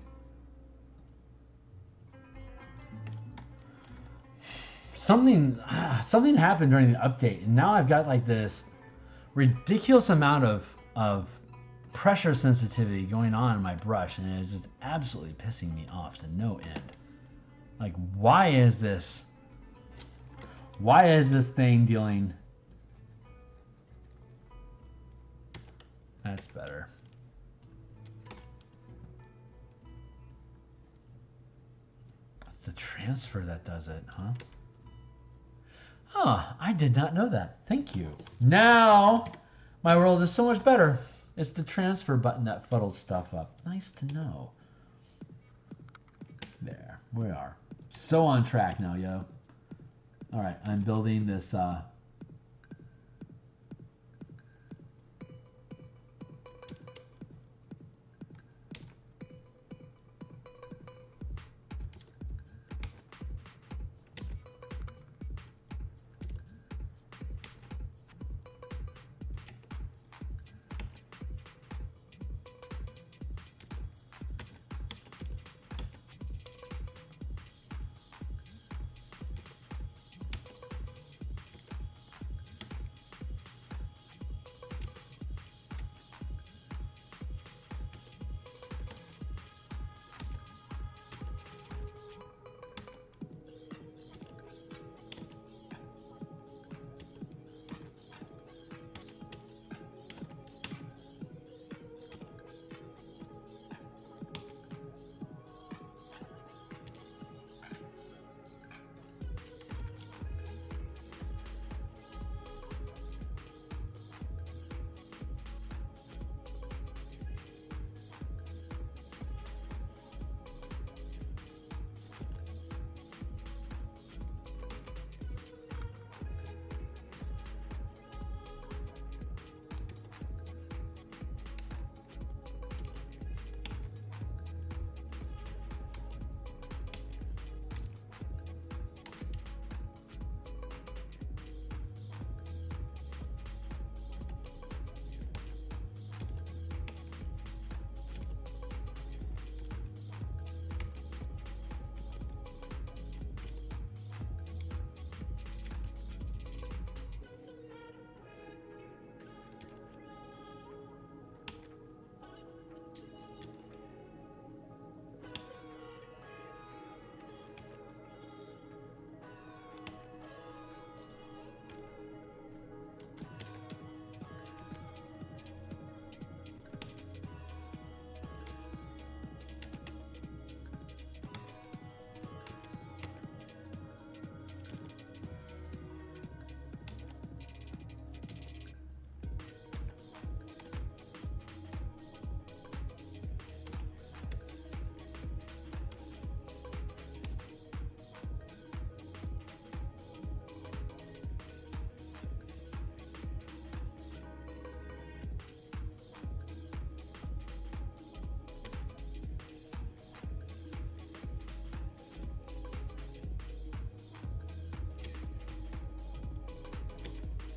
Something happened during the update, and now I've got like this ridiculous amount of pressure sensitivity going on in my brush, and it's just absolutely pissing me off to no end. Like, why is this thing dealing? That's better. The transfer that does it, huh? Oh, I did not know that. Thank you. Now, my world is so much better. It's the transfer button that fuddled stuff up. Nice to know. There, we are. So on track now, yo. All right, I'm building this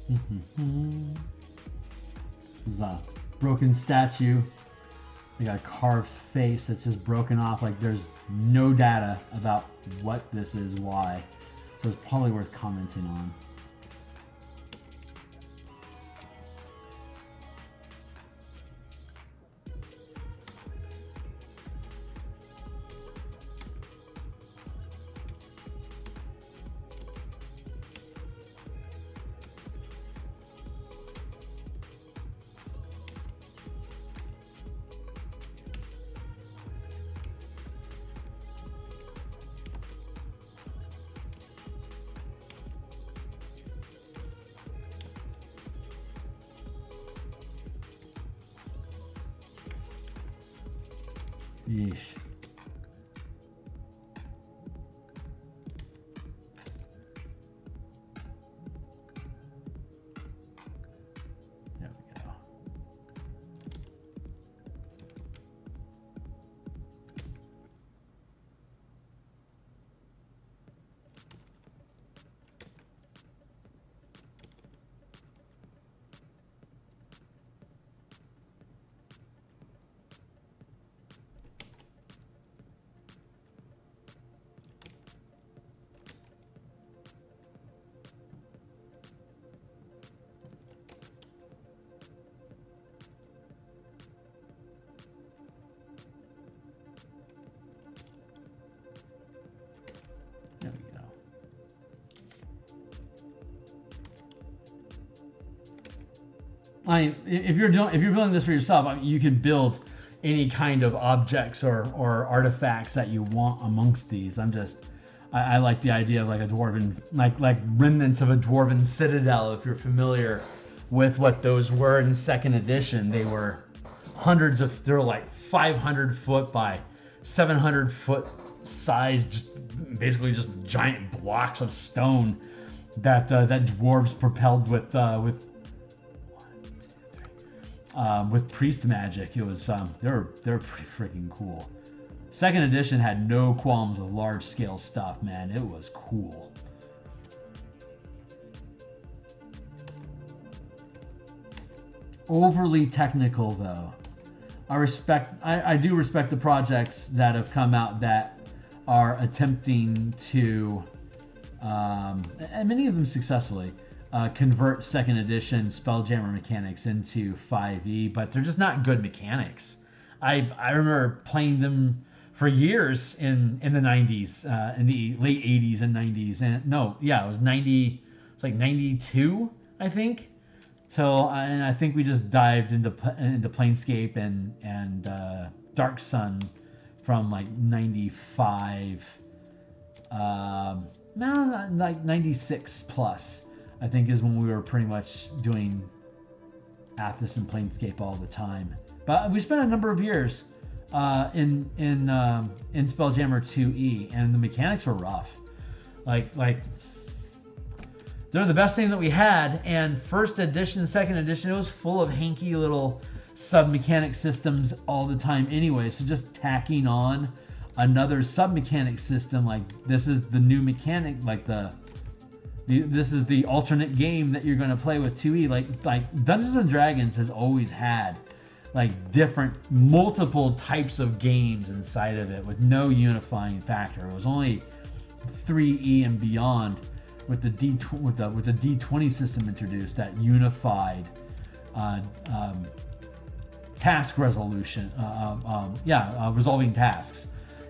This is a broken statue. They got a carved face that's just broken off. Like there's no data about what this is, why. So it's probably worth commenting on. Yeesh. There we go. There we go. I mean, if you're building this for yourself, I mean, you can build any kind of objects or artifacts that you want amongst these. I like the idea of like a dwarven, like remnants of a dwarven citadel. If you're familiar with what those were in second edition, they were they're like 500 foot by 700 foot size, basically just giant blocks of stone that dwarves propelled with priest magic. It was they're pretty freaking cool. Second edition had no qualms with large scale stuff, man. It was cool. Overly technical though. I do respect the projects that have come out that are attempting to, and many of them successfully, convert second edition Spelljammer mechanics into 5e, but they're just not good mechanics. I remember playing them for years in the 90s, in the late 80s and 90s, and no, yeah, it was 92, I think. So, and I think we just dived into Planescape and Dark Sun from like 95, no, like 96 plus, I think is when we were pretty much doing Athos and Planescape all the time. But we spent a number of years in Spelljammer 2e, and the mechanics were rough. Like they're the best thing that we had, and first edition, second edition, it was full of hanky little sub-mechanic systems all the time anyway. So just tacking on another sub-mechanic system, like this is the new mechanic, like this is the alternate game that you're going to play with 2e. Like Dungeons and Dragons has always had like multiple types of games inside of it with no unifying factor. It was only 3e and beyond with the D20 system introduced that unified task resolution. Resolving tasks.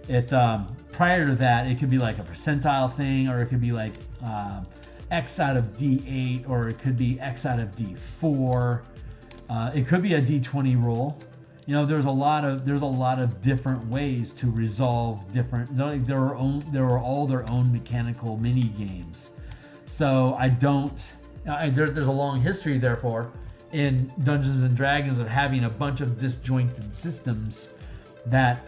It prior to that, it could be like a percentile thing, or it could be like X out of D8, or it could be X out of D4. It could be a D20 roll. You know, there's a lot of different ways to resolve different. There were all their own mechanical mini games. So there's a long history, therefore, in Dungeons and Dragons of having a bunch of disjointed systems that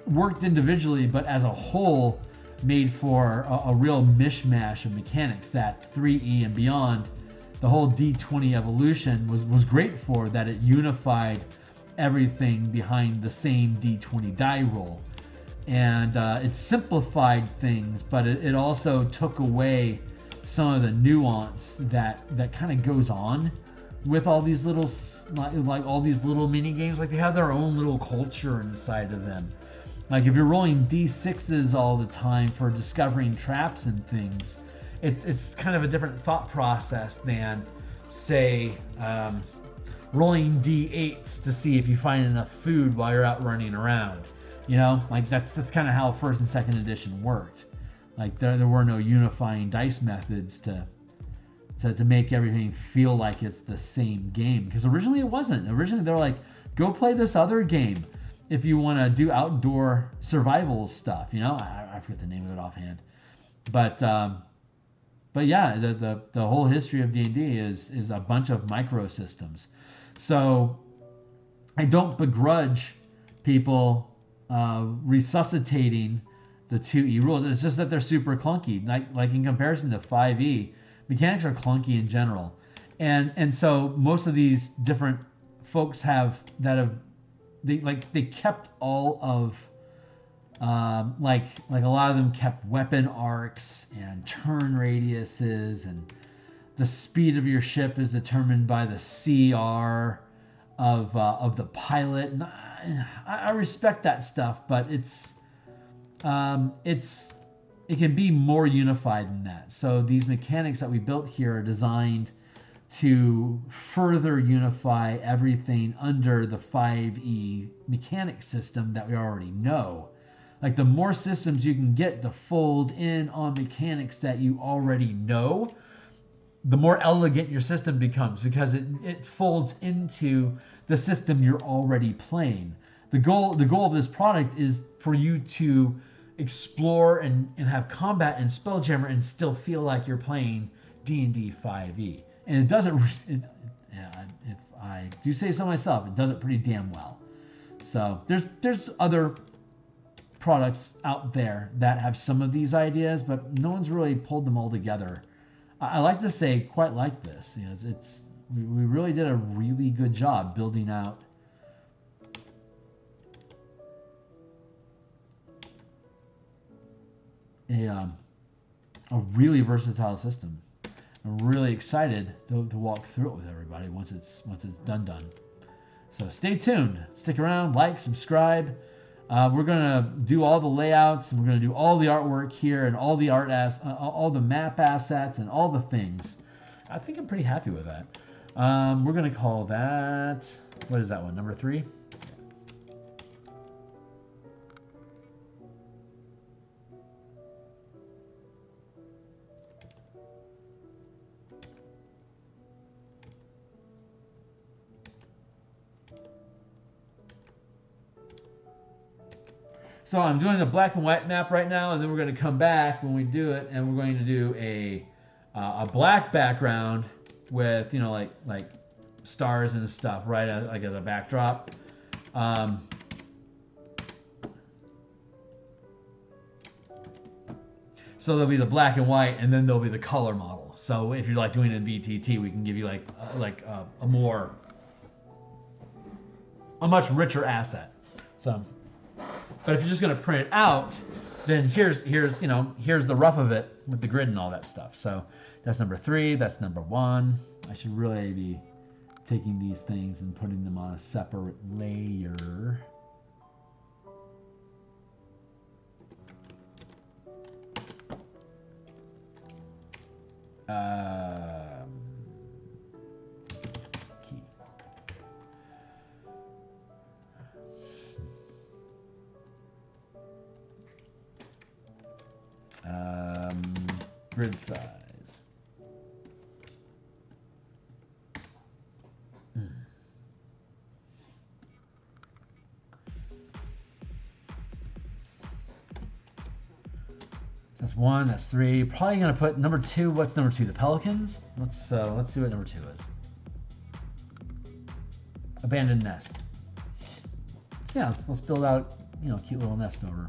worked individually, but as a whole made for a real mishmash of mechanics that 3E and beyond, the whole D20 evolution was great for, that it unified everything behind the same D20 die roll. And it simplified things, but it also took away some of the nuance that kind of goes on with all these little, like all these little mini games. Like they have their own little culture inside of them. Like if you're rolling D6s all the time for discovering traps and things, it's kind of a different thought process than, say, rolling D8s to see if you find enough food while you're out running around. You know, like that's kind of how first and second edition worked. Like there were no unifying dice methods to make everything feel like it's the same game. Because originally it wasn't. Originally they were like, go play this other game if you want to do outdoor survival stuff. You know, I forget the name of it offhand. But yeah, the whole history of D&D is a bunch of microsystems. So I don't begrudge people resuscitating the 2E rules. It's just that they're super clunky. Like in comparison to 5E, mechanics are clunky in general. And so most of these different folks they kept all of like a lot of them kept weapon arcs and turn radiuses, and the speed of your ship is determined by the CR of the pilot. And I respect that stuff, but it can be more unified than that. So these mechanics that we built here are designed to further unify everything under the 5E mechanic system that we already know. Like the more systems you can get to fold in on mechanics that you already know, the more elegant your system becomes, because it folds into the system you're already playing. The goal of this product is for you to explore and have combat in Spelljammer and still feel like you're playing D&D 5e. And it doesn't, if I do say so myself, it does it pretty damn well. So there's other products out there that have some of these ideas, but no one's really pulled them all together. I like to say quite like this, because we really did a really good job building out a really versatile system. I'm really excited to walk through it with everybody once it's done. So stay tuned, stick around, like, subscribe. We're gonna do all the layouts, and we're gonna do all the artwork here, and all the all the map assets, and all the things. I think I'm pretty happy with that. We're gonna call that, what is that one? Number 3. So I'm doing a black and white map right now, and then we're going to come back when we do it, and we're going to do a black background with, you know, like stars and stuff, right, like as a backdrop. So there'll be the black and white, and then there'll be the color model. So if you're like doing it in VTT, we can give you a much richer asset. So. But if you're just going to print it out, then here's the rough of it with the grid and all that stuff. So that's number 3. That's number 1. I should really be taking these things and putting them on a separate layer. Grid size. That's 1. That's 3. Probably gonna put number 2. What's number 2? The Pelicans. Let's see what number 2 is. Abandoned nest. So yeah, let's build out, you know, a cute little nest over.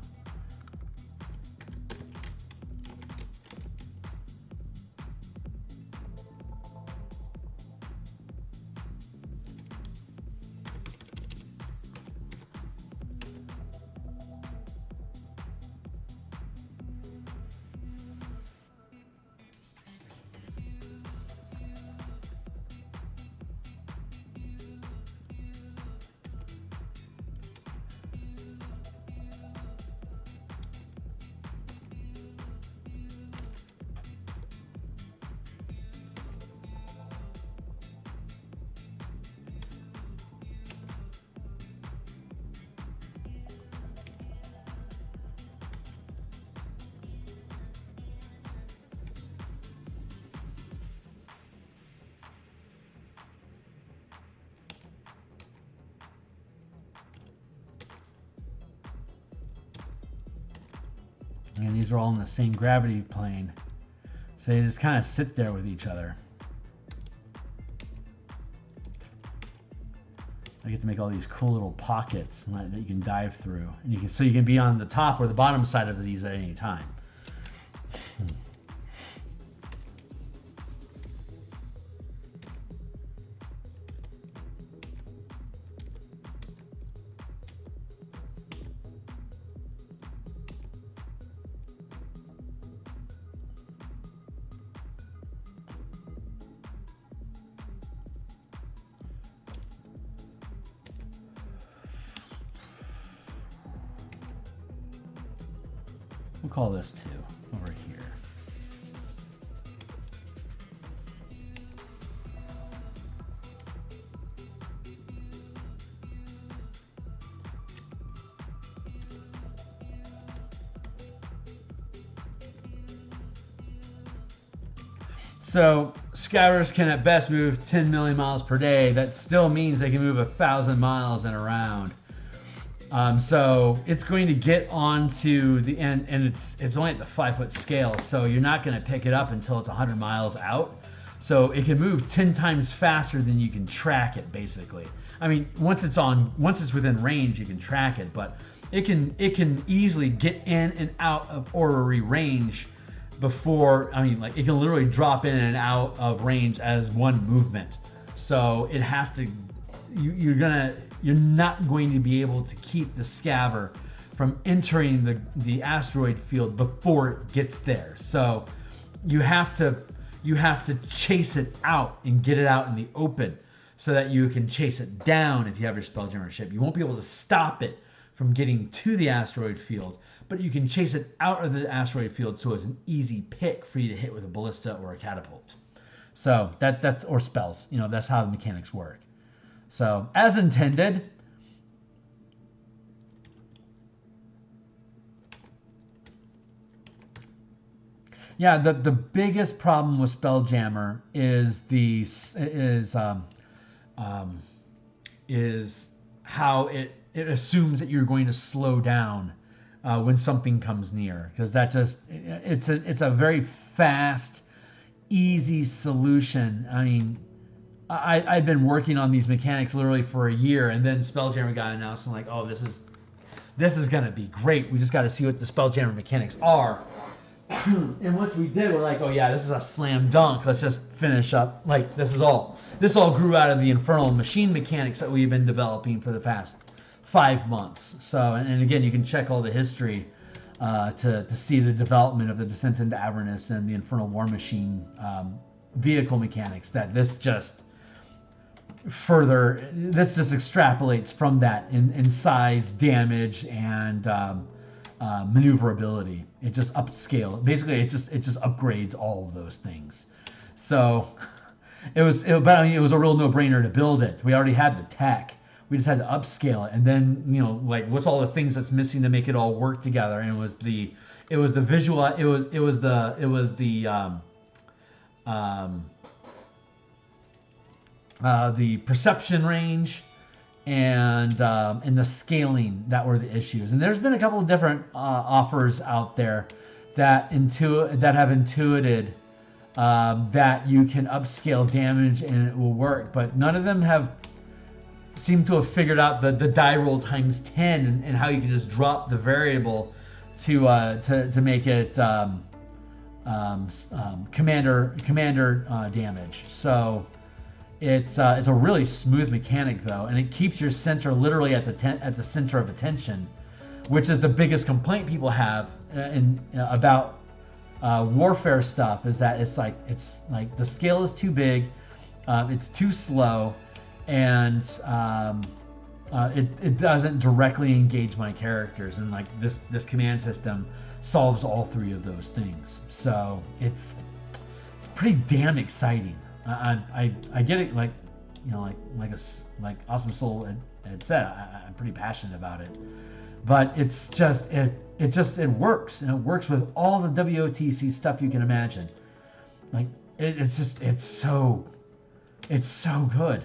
And these are all in the same gravity plane. So they just kind of sit there with each other. I get to make all these cool little pockets that you can dive through. And so you can be on the top or the bottom side of these at any time. We'll call this 2 over here. So scouters can at best move 10 million miles per day. That still means they can move 1,000 miles in a round. So it's going to get onto the end, and it's only at the 5-foot scale, so you're not going to pick it up until it's 100 miles out. So it can move 10 times faster than you can track it, basically. I mean, once it's within range, you can track it, but it can easily get in and out of orrery range before. I mean, like, it can literally drop in and out of range as one movement. So it has to. You're not going to be able to keep the scaver from entering the asteroid field before it gets there. So you have to chase it out and get it out in the open so that you can chase it down if you have your Spelljammer ship. You won't be able to stop it from getting to the asteroid field, but you can chase it out of the asteroid field so it's an easy pick for you to hit with a ballista or a catapult. So that's or spells. That's how the mechanics work. So, as intended, yeah, the biggest problem with Spelljammer is how it assumes that you're going to slow down when something comes near, because it's a very fast, easy solution. I mean, I've been working on these mechanics literally for a year, and then Spelljammer got announced, and I'm like, oh, this is gonna be great. We just got to see what the Spelljammer mechanics are. And once we did, we're like, oh yeah, this is a slam dunk. Let's just finish up. Like, this all grew out of the Infernal machine mechanics that we've been developing for the past 5 months. So, and again, you can check all the history to see the development of the Descent into Avernus and the Infernal War Machine vehicle mechanics. This just extrapolates from that in size, damage, and maneuverability. It just upscale. Basically, it just upgrades all of those things. So it was a real no-brainer to build it. We already had the tech. We just had to upscale it, and then like, what's all the things that's missing to make it all work together? And it was the visual. It was the perception range and the scaling that were the issues. And there's been a couple of different offers out there that have intuited that you can upscale damage and it will work, but none of them seem to have figured out the die roll times 10 and how you can just drop the variable to make it commander damage. So it's a really smooth mechanic though, and it keeps your center literally at the center of attention, which is the biggest complaint people have about warfare stuff, is that it's like the scale is too big, it's too slow, and it doesn't directly engage my characters, and like this command system solves all three of those things. So it's pretty damn exciting. I get it, like Awesome Soul had said, I'm pretty passionate about it, but it works, and it works with all the WOTC stuff you can imagine. Like it's so good.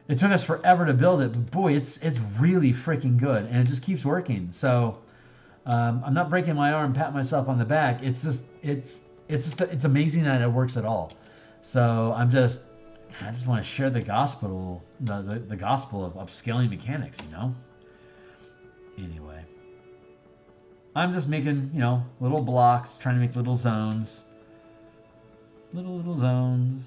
It took us forever to build it, but boy, it's really freaking good, and it just keeps working. So I'm not breaking my arm, pat myself on the back. It's just it's amazing that it works at all. So I just want to share the gospel, the gospel of upscaling mechanics, you know. Anyway, I'm just making, you know, little blocks, trying to make little zones, little zones.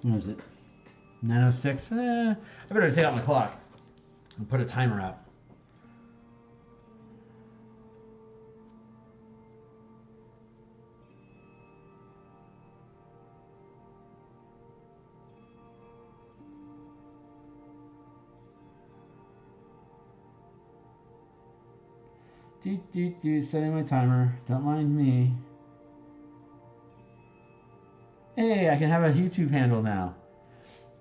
What is it? 9:06? I better take out my clock and put a timer out. Setting my timer. Don't mind me. Hey, I can have a YouTube handle now.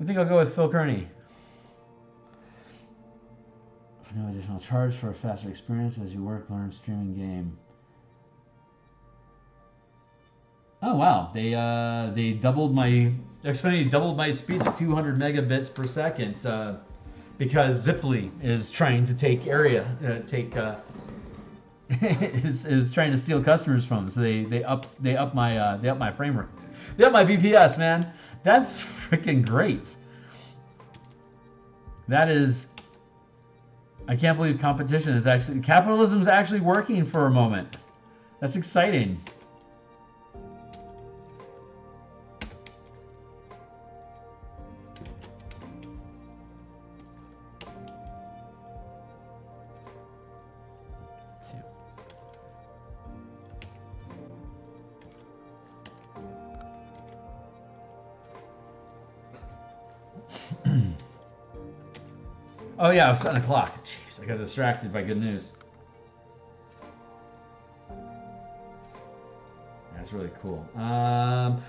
I think I'll go with Phil Kearney. For no additional charge for a faster experience as you work, learn, streaming game. Oh wow, they doubled my Xfinity doubled my speed to 200 megabits per second because Ziply is trying to take is trying to steal customers from them. So they up my frame rate. They up my BPS, man. That's freaking great. That is, I can't believe capitalism is actually working for a moment. That's exciting. Oh yeah, I was setting a clock. Jeez, I got distracted by good news. That's really cool.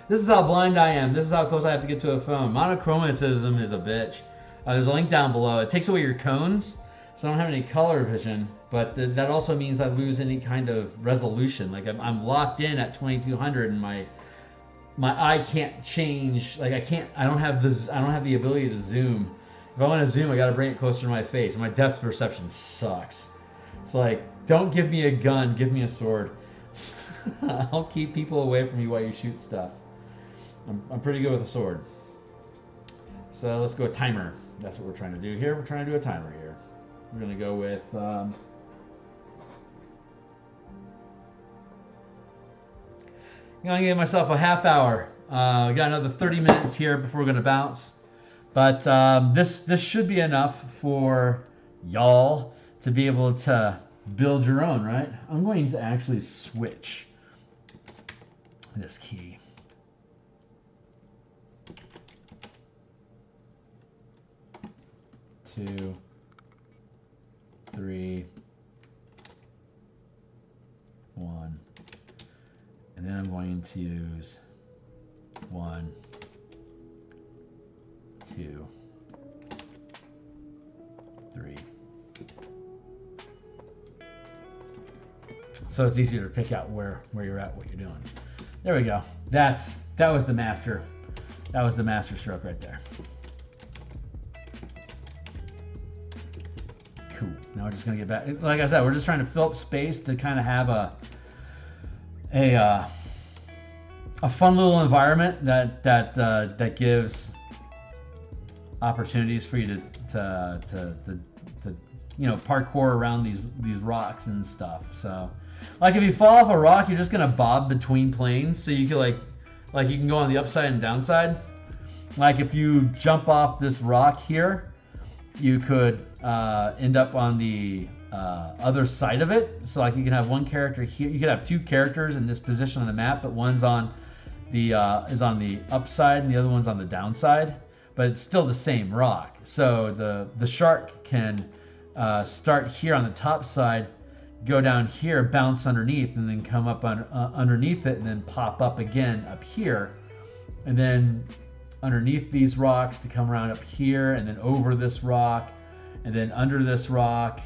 This is how blind I am. This is how close I have to get to a phone. Monochromatism is a bitch. There's a link down below. It takes away your cones, so I don't have any color vision. But that also means I lose any kind of resolution. Like I'm locked in at 2200, and my eye can't change. Like I don't have the ability to zoom. If I want to zoom, I got to bring it closer to my face. And my depth perception sucks. It's like, don't give me a gun, give me a sword. I'll keep people away from you while you shoot stuff. I'm pretty good with a sword. So let's go a timer. That's what we're trying to do here. We're trying to do a timer here. We're going to go with... I'm going to give myself a half hour. We got another 30 minutes here before we're going to bounce. But this should be enough for y'all to be able to build your own, right? I'm going to actually switch this key. Two, three, one. And then I'm going to use 1, 2, 3. So it's easier to pick out where you're at, what you're doing. There we go. That was the master. That was the master stroke right there. Cool. Now we're just gonna get back. Like I said, we're just trying to fill up space to kind of have a fun little environment that gives opportunities for you to you know, parkour around these rocks and stuff. So Like if you fall off a rock, you're just gonna bob between planes, so you can like you can go on the upside and downside. Like if you jump off this rock here, you could end up on the other side of it. So like you can have one character here. You could have two characters in this position on the map, but one's on the is on the upside and the other one's on the downside. But it's still the same rock. So the shark can start here on the top side, go down here, bounce underneath, and then come up underneath it, and then pop up again up here, and then underneath these rocks to come around up here, and then over this rock, and then under this rock,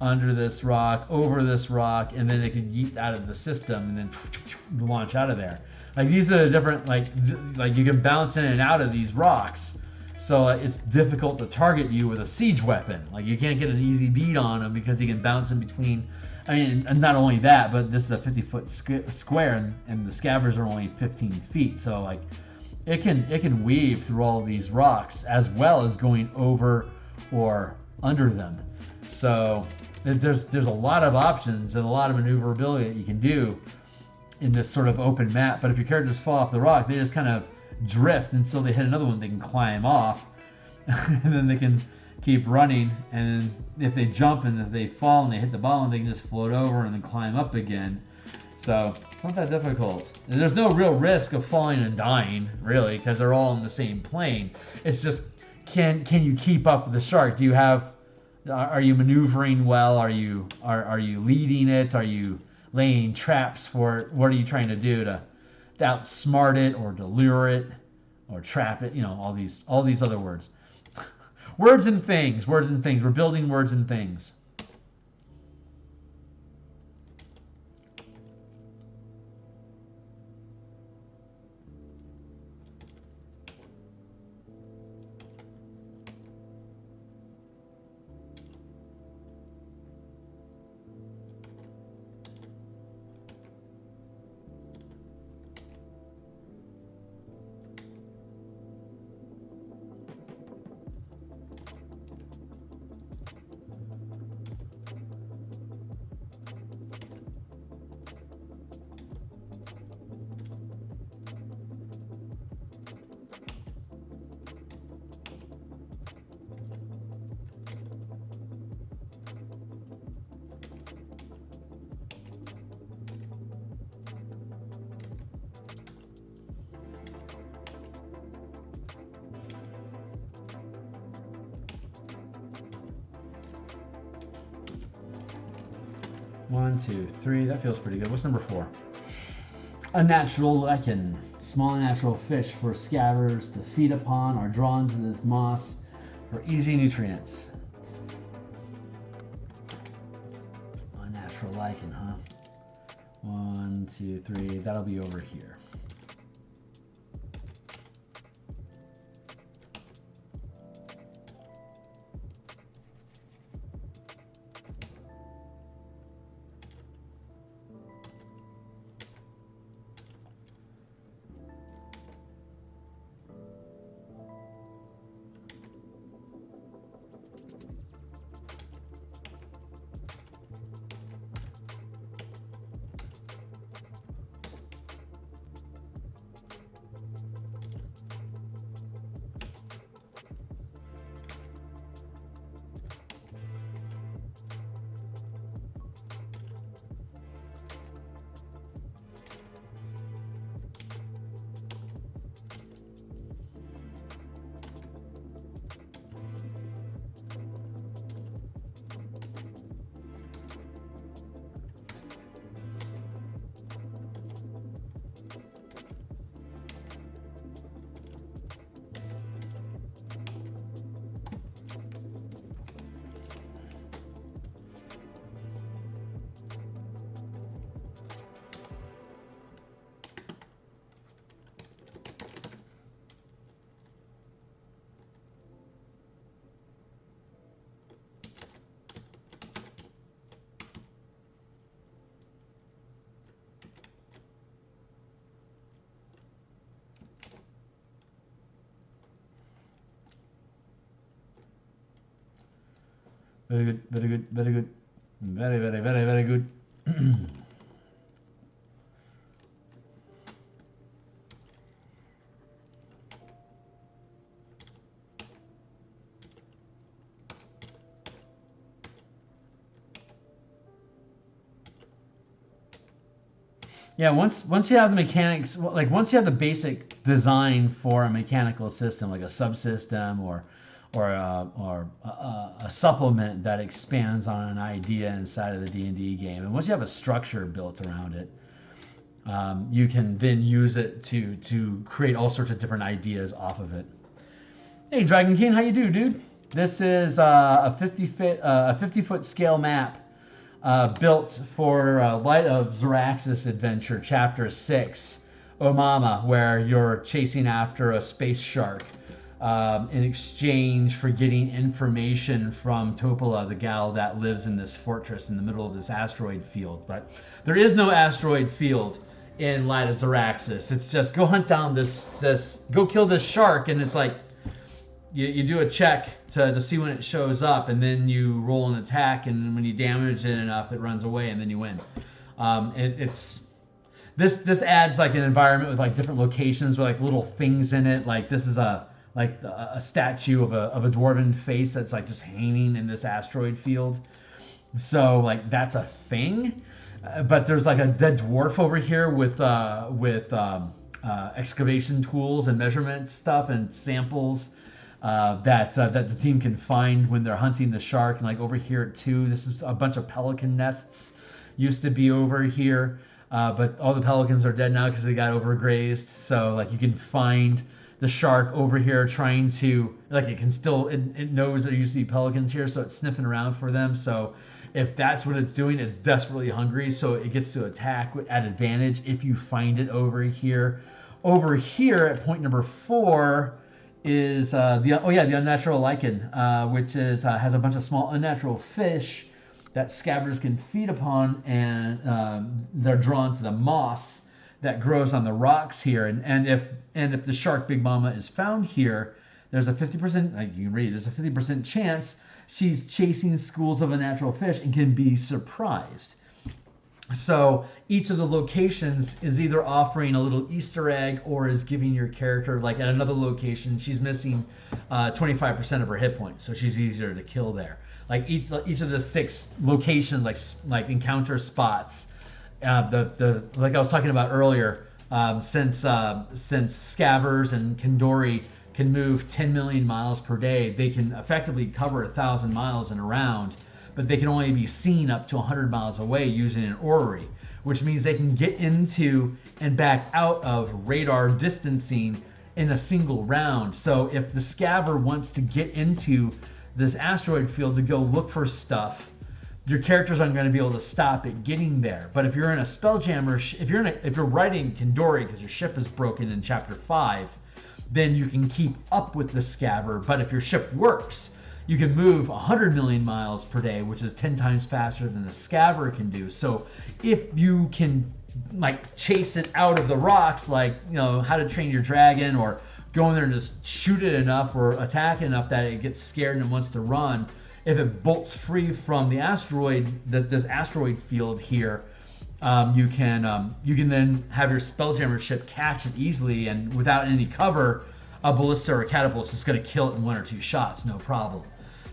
over this rock, and then it can yeet out of the system and then launch out of there. Like these are the different, like you can bounce in and out of these rocks. So it's difficult to target you with a siege weapon. Like you can't get an easy beat on him because he can bounce in between. I mean, and not only that, but this is a 50-foot square, and the scabbers are only 15 feet. So like, it can weave through all of these rocks as well as going over or under them. So there's a lot of options and a lot of maneuverability that you can do in this sort of open map. But if your characters fall off the rock, they just kind of drift until they hit another one they can climb off, and then they can keep running. And if they jump and if they fall and they hit the bottom, they can just float over and then climb up again. So it's not that difficult. And there's no real risk of falling and dying, really, because they're all in the same plane. It's just, can you keep up with the shark? Do you have, are you maneuvering well? Are you leading it? Are you laying traps for it? What are you trying to do to outsmart it or to lure it or trap it? You know, all these other words. Words and things. We're building words and things. One, two, three. That feels pretty good. What's number 4? A natural lichen. Small natural fish for scabbers to feed upon are drawn to this moss for easy nutrients. A natural lichen, huh? 1, 2, 3. That'll be over here. Very good, very good, very good. Very, very, very, very good. Yeah, once you have the mechanics, like once you have the basic design for a mechanical system, like a subsystem or a supplement that expands on an idea inside of the D&D game, and once you have a structure built around it, you can then use it to create all sorts of different ideas off of it. Hey, Dragon King, how you do, dude? This is a 50-foot scale map. Built for Light of Xaryxis Adventure, Chapter 6, Omama, where you're chasing after a space shark in exchange for getting information from Topola, the gal that lives in this fortress in the middle of this asteroid field. But there is no asteroid field in Light of Xaryxis. It's just go hunt down go kill this shark, and it's like you do a check to see when it shows up, and then you roll an attack, and when you damage it enough, it runs away, and then you win. This adds like an environment with like different locations with like little things in it. Like this is a statue of a dwarven face that's like just hanging in this asteroid field. So like that's a thing. But there's like a dead dwarf over here with excavation tools and measurement stuff and samples. That the team can find when they're hunting the shark. And like over here too, this is a bunch of pelican nests used to be over here, but all the pelicans are dead now because they got overgrazed. So like you can find the shark over here trying to, like it can still, it knows there used to be pelicans here, so it's sniffing around for them. So if that's what it's doing, it's desperately hungry, so it gets to attack at advantage if you find it over here. Over here at point number 4 is the unnatural lichen, which is has a bunch of small unnatural fish that scabbers can feed upon, and they're drawn to the moss that grows on the rocks here. And if the shark Big Mama is found here, there's a 50%, like you can read, there's a 50% chance she's chasing schools of unnatural fish and can be surprised. So each of the locations is either offering a little Easter egg or is giving your character, like at another location, she's missing 25% of her hit points, so she's easier to kill there. Like each of the 6 locations, like encounter spots, like I was talking about earlier, since Scabbers and Kandori can move 10 million miles per day, they can effectively cover 1,000 miles in a round. But they can only be seen up to 100 miles away using an orrery, which means they can get into and back out of radar distancing in a single round. So if the scabber wants to get into this asteroid field to go look for stuff, your characters aren't going to be able to stop it getting there. But if you're in a Spelljammer, if you're riding Kandori because your ship is broken in Chapter 5, then you can keep up with the scabber. But if your ship works, you can move 100 million miles per day, which is 10 times faster than the scabber can do. So if you can like chase it out of the rocks, like, you know, How to Train Your Dragon, or go in there and just shoot it enough or attack it enough that it gets scared and wants to run, if it bolts free from the asteroid, this asteroid field here, you can then have your Spelljammer ship catch it easily, and without any cover, a ballista or a catapult is just going to kill it in 1 or 2 shots, no problem.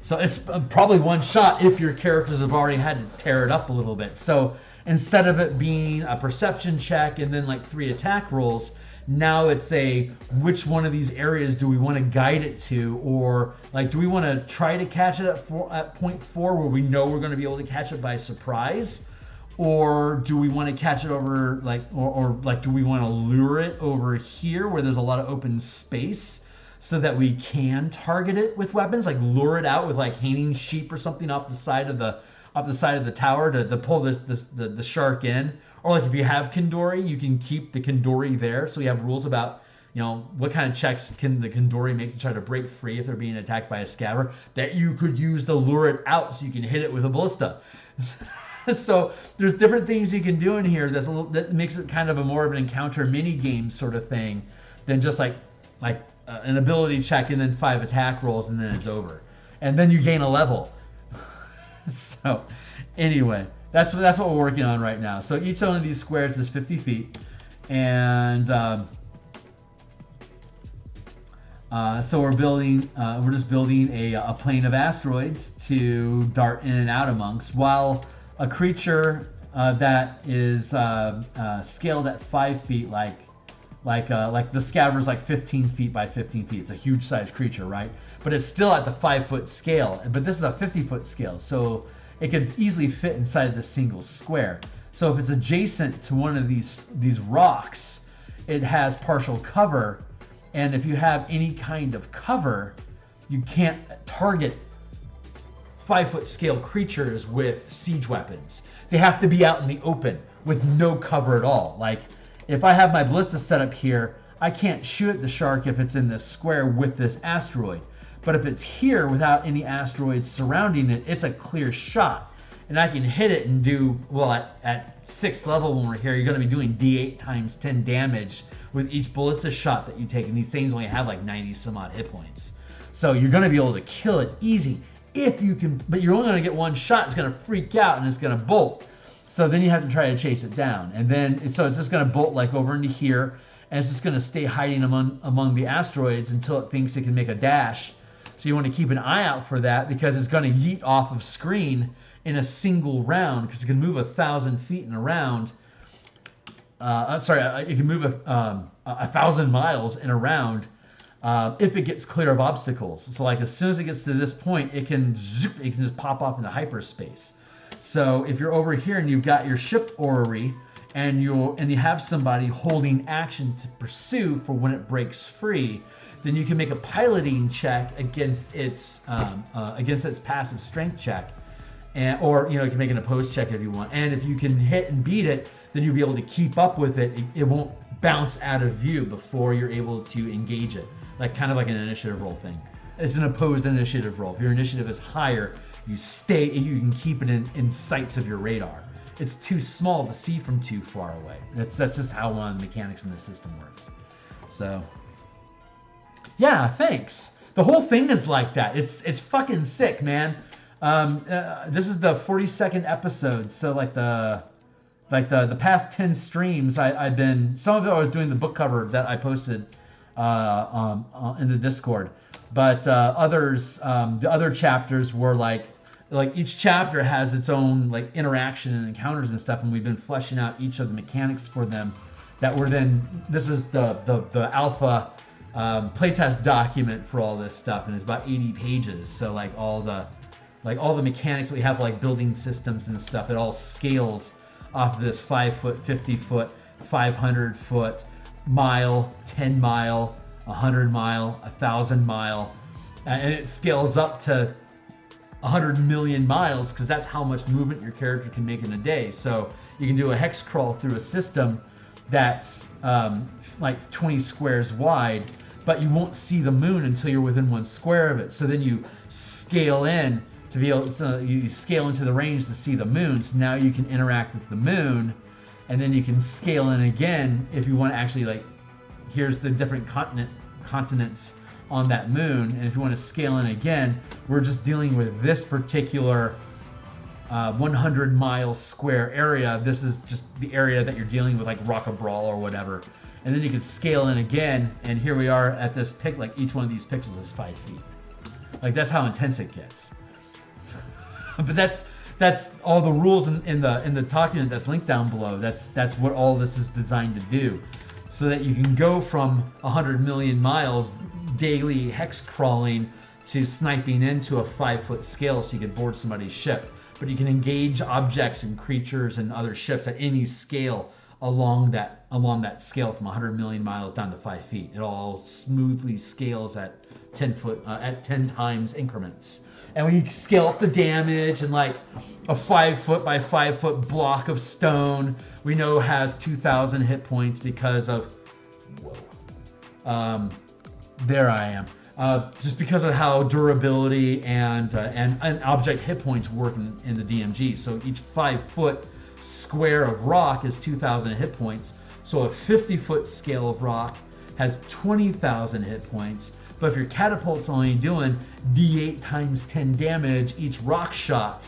So it's probably 1 shot if your characters have already had to tear it up a little bit. So instead of it being a perception check and then like 3 attack rolls, now it's which one of these areas do we want to guide it to, or like do we want to try to catch it at point 4 where we know we're going to be able to catch it by surprise, or do we want to catch it over like or like do we want to lure it over here where there's a lot of open space so that we can target it with weapons, like lure it out with like hanging sheep or something off the side of the tower to pull the shark in. Or like if you have Kandori, you can keep the Kandori there. So you have rules about, you know, what kind of checks can the Kandori make to try to break free if they're being attacked by a scabber that you could use to lure it out so you can hit it with a ballista. So there's different things you can do in here that makes it kind of a more of an encounter mini game sort of thing than just like an ability check and then 5 attack rolls and then it's over, and then you gain a level. So anyway, That's what we're working on right now. So each one of these squares is 50 feet, and so we're just building a plane of asteroids to dart in and out amongst, while a creature that is scaled at 5 feet, like the Scabbers, like 15 feet by 15 feet. It's a huge size creature, right? But it's still at the 5-foot scale. But this is a 50-foot scale, so it could easily fit inside of this single square. So if it's adjacent to one of these rocks, it has partial cover. And if you have any kind of cover, you can't target 5-foot scale creatures with siege weapons. They have to be out in the open with no cover at all. Like, if I have my ballista set up here, I can't shoot at the shark if it's in this square with this asteroid. But if it's here without any asteroids surrounding it, it's a clear shot. And I can hit it and do, well, at 6th level when we're here, you're going to be doing D8 times 10 damage with each ballista shot that you take. And these things only have like 90 some odd hit points. So you're going to be able to kill it easy if you can, but you're only going to get one shot. It's going to freak out and it's going to bolt. So then you have to try to chase it down. And then, so it's just going to bolt like over into here, and it's just going to stay hiding among the asteroids until it thinks it can make a dash. So you want to keep an eye out for that, because it's going to yeet off of screen in a single round, because it can move 1,000 feet in a round. It can move 1,000 miles in a round if it gets clear of obstacles. So like as soon as it gets to this point, it can just pop off into hyperspace. So if you're over here and you've got your ship orrery, and you have somebody holding action to pursue for when it breaks free, then you can make a piloting check against its passive strength check, or you can make an opposed check if you want. And if you can hit and beat it, then you'll be able to keep up with it. It won't bounce out of view before you're able to engage it, kind of like an initiative roll thing. It's an opposed initiative roll. If your initiative is higher, you can keep it in sights of your radar. It's too small to see from too far away. That's just how one of the mechanics in the system works. So, yeah, thanks. The whole thing is like that. It's fucking sick, man. This is the 42nd episode, so the past 10 streams, I've been, some of it I was doing the book cover that I posted in the Discord, but others, the other chapters were like each chapter has its own interaction and encounters and stuff, and we've been fleshing out each of the mechanics for them that were then, this is the alpha playtest document for all this stuff, and it's about 80 pages. So all the mechanics that we have, like building systems and stuff, it all scales off of this 5-foot, 50-foot, 500-foot, mile, 10-mile, 100-mile, 1,000-mile, and it scales up to 100 million miles, because that's how much movement your character can make in a day. So you can do a hex crawl through a system that's 20 squares wide, but you won't see the moon until you're within 1 square of it. So then you scale in to be able to, you scale into the range to see the moon. So now you can interact with the moon, and then you can scale in again if you want to actually here's the different continents on that moon, and if you want to scale in again, we're just dealing with this particular 100-mile square area. This is just the area that you're dealing with, like Rock of Brawl or whatever. And then you can scale in again, and here we are at this each one of these pixels is 5 feet. That's how intense it gets. But that's all the rules in the document that's linked down below. That's what all this is designed to do, so that you can go from 100 million miles daily hex crawling to sniping into a 5-foot scale, so you can board somebody's ship. But you can engage objects and creatures and other ships at any scale along that scale from 100 million miles down to 5 feet. It all smoothly scales at 10 times increments. And we scale up the damage, and a 5-foot by 5-foot block of stone we know has 2,000 hit points because of, there I am. Just because of how durability and object hit points work in the DMG. So each 5-foot square of rock is 2,000 hit points. So a 50-foot scale of rock has 20,000 hit points. But if your catapult's only doing D8 times 10 damage each rock shot,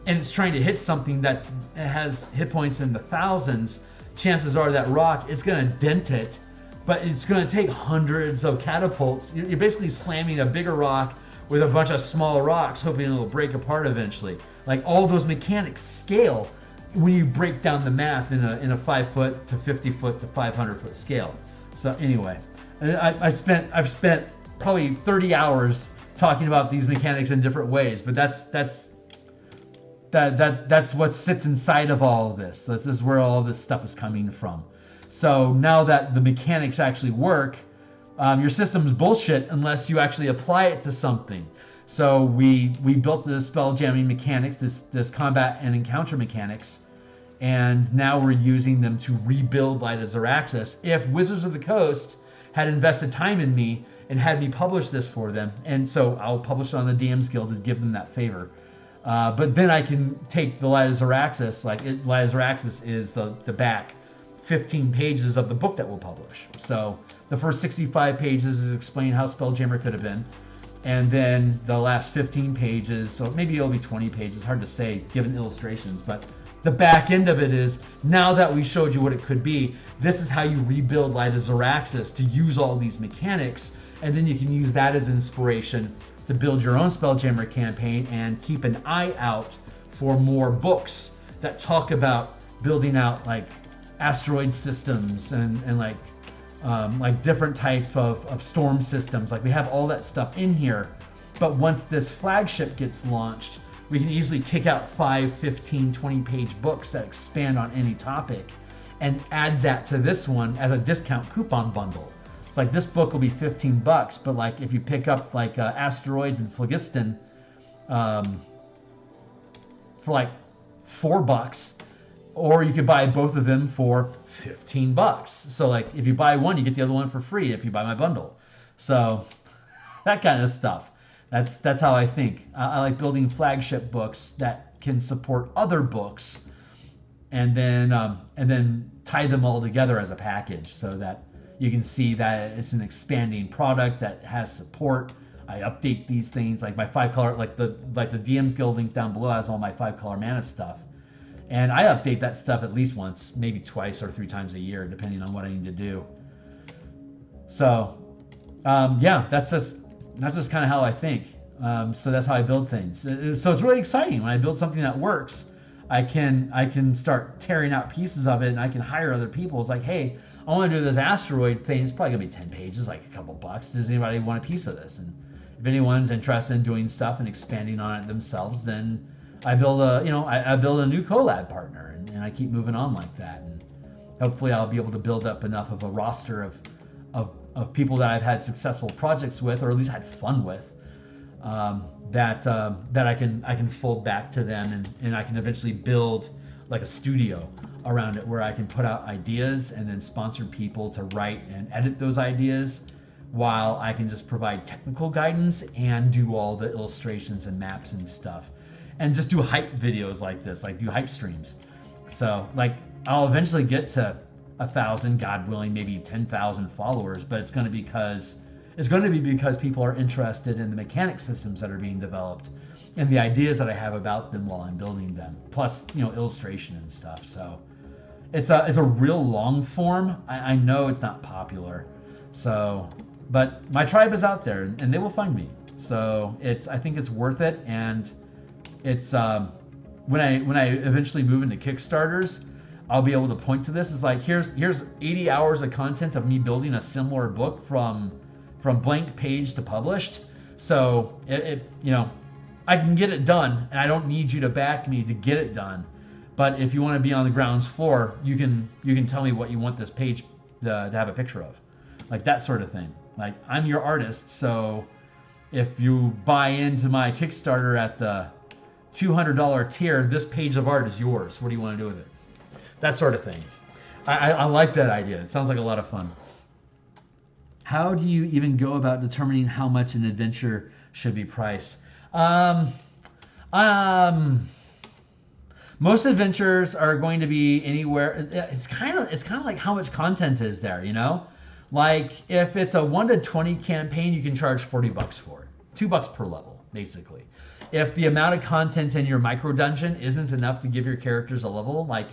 and it's trying to hit something that has hit points in the thousands, chances are that rock, it's going to dent it, but it's going to take hundreds of catapults. You're basically slamming a bigger rock with a bunch of small rocks, hoping it'll break apart eventually. Like, all those mechanics scale when you break down the math in a 5 foot to 50 foot to 500 foot scale. So anyway, I've spent probably 30 hours talking about these mechanics in different ways, but that's what sits inside of all of this. This is where all this stuff is coming from. So now that the mechanics actually work, your system's bullshit unless you actually apply it to something. So we built the spell jamming mechanics, this combat and encounter mechanics, and now we're using them to rebuild Light of Xaryxis. If Wizards of the Coast had invested time in me and had me publish this for them, and so I'll publish it on the DMs Guild to give them that favor. But then I can take the Light of Xaryxis, Light of Xaryxis is the back 15 pages of the book that we'll publish. So the first 65 pages is explaining how Spelljammer could have been. And then the last 15 pages, so maybe it'll be 20 pages, hard to say given illustrations, but the back end of it is, now that we showed you what it could be, this is how you rebuild Light of Xaryxis to use all these mechanics, and then you can use that as inspiration to build your own Spelljammer campaign and keep an eye out for more books that talk about building out like asteroid systems and like different types of storm systems. Like, we have all that stuff in here, but once this flagship gets launched, we can easily kick out 5, 15, 20 page books that expand on any topic and add that to this one as a discount coupon bundle. It's like, this book will be $15, but like if you pick up like asteroids and phlogiston for like $4, or you could buy both of them for $15. So like, if you buy one, you get the other one for free if you buy my bundle. So that kind of stuff. That's how I think. I like building flagship books that can support other books, and then tie them all together as a package so that you can see that it's an expanding product that has support. I update these things, like my 5-color, like the DM's Guild link down below has all my 5-color mana stuff. And I update that stuff at least once, maybe twice or 3 times a year, depending on what I need to do. So, yeah, that's just kind of how I think. So that's how I build things. So it's really exciting when I build something that works. I can start tearing out pieces of it, and I can hire other people. It's like, hey, I want to do this asteroid thing. It's probably gonna be 10 pages, like a couple bucks. Does anybody want a piece of this? And if anyone's interested in doing stuff and expanding on it themselves, then I build I build a new collab partner, and I keep moving on like that. And hopefully I'll be able to build up enough of a roster of people that I've had successful projects with, or at least had fun with, that I can fold back to them, and I can eventually build like a studio around it where I can put out ideas and then sponsor people to write and edit those ideas, while I can just provide technical guidance and do all the illustrations and maps and stuff, and just do hype videos like this, like do hype streams. So like, I'll eventually get to 1,000, God willing, maybe 10,000 followers, but it's going to be because people are interested in the mechanic systems that are being developed and the ideas that I have about them while I'm building them, plus illustration and stuff. So it's a real long form. I know it's not popular, so, but my tribe is out there and they will find me. So I think it's worth it, and it's when I eventually move into Kickstarters, I'll be able to point to this. It's like, here's 80 hours of content of me building a similar book from blank page to published. So I can get it done, and I don't need you to back me to get it done. But if you want to be on the ground floor, you can tell me what you want this page to have a picture of, like that sort of thing. Like, I'm your artist, so if you buy into my Kickstarter at the $200 tier, this page of art is yours. What do you want to do with it? That sort of thing. I like that idea. It sounds like a lot of fun. How do you even go about determining how much an adventure should be priced? Most adventures are going to be anywhere. It's kind of like how much content is there, Like, if it's a 1 to 20 campaign, you can charge $40 for it, $2 per level. basically. If the amount of content in your micro dungeon isn't enough to give your characters a level, like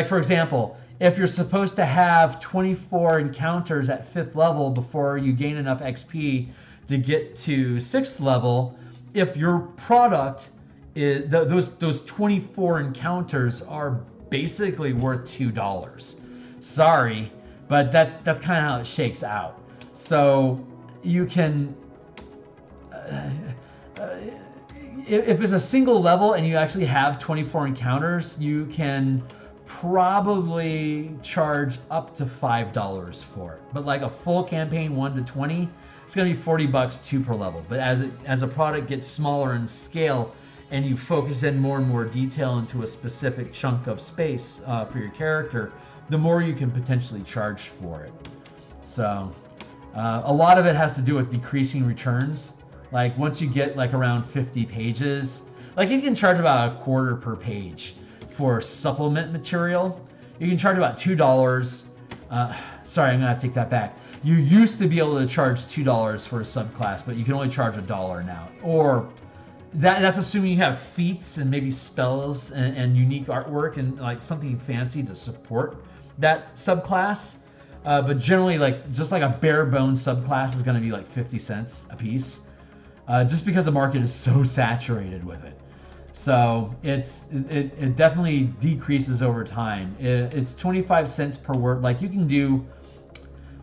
for example, if you're supposed to have 24 encounters at 5th level before you gain enough XP to get to 6th level, if your product is those 24 encounters are basically worth $2. Sorry, but that's kind of how it shakes out. So you can if it's a single level and you actually have 24 encounters, you can probably charge up to $5 for it. But like a full campaign 1 to 20, it's going to be $40 2 per level. But as a product gets smaller in scale and you focus in more and more detail into a specific chunk of space for your character, the more you can potentially charge for it. So a lot of it has to do with decreasing returns. Like once you get like around 50 pages, like you can charge about $0.25 per page for supplement material. You can charge about $2. Sorry, I'm gonna have to take that back. You used to be able to charge $2 for a subclass, but you can only charge $1 now. Or that's assuming you have feats and maybe spells and unique artwork and like something fancy to support that subclass. But generally, like just like a bare bones subclass is gonna be like 50 cents a piece. Just because the market is so saturated with it. So it definitely decreases over time. It's 25 cents per word. Like you can do,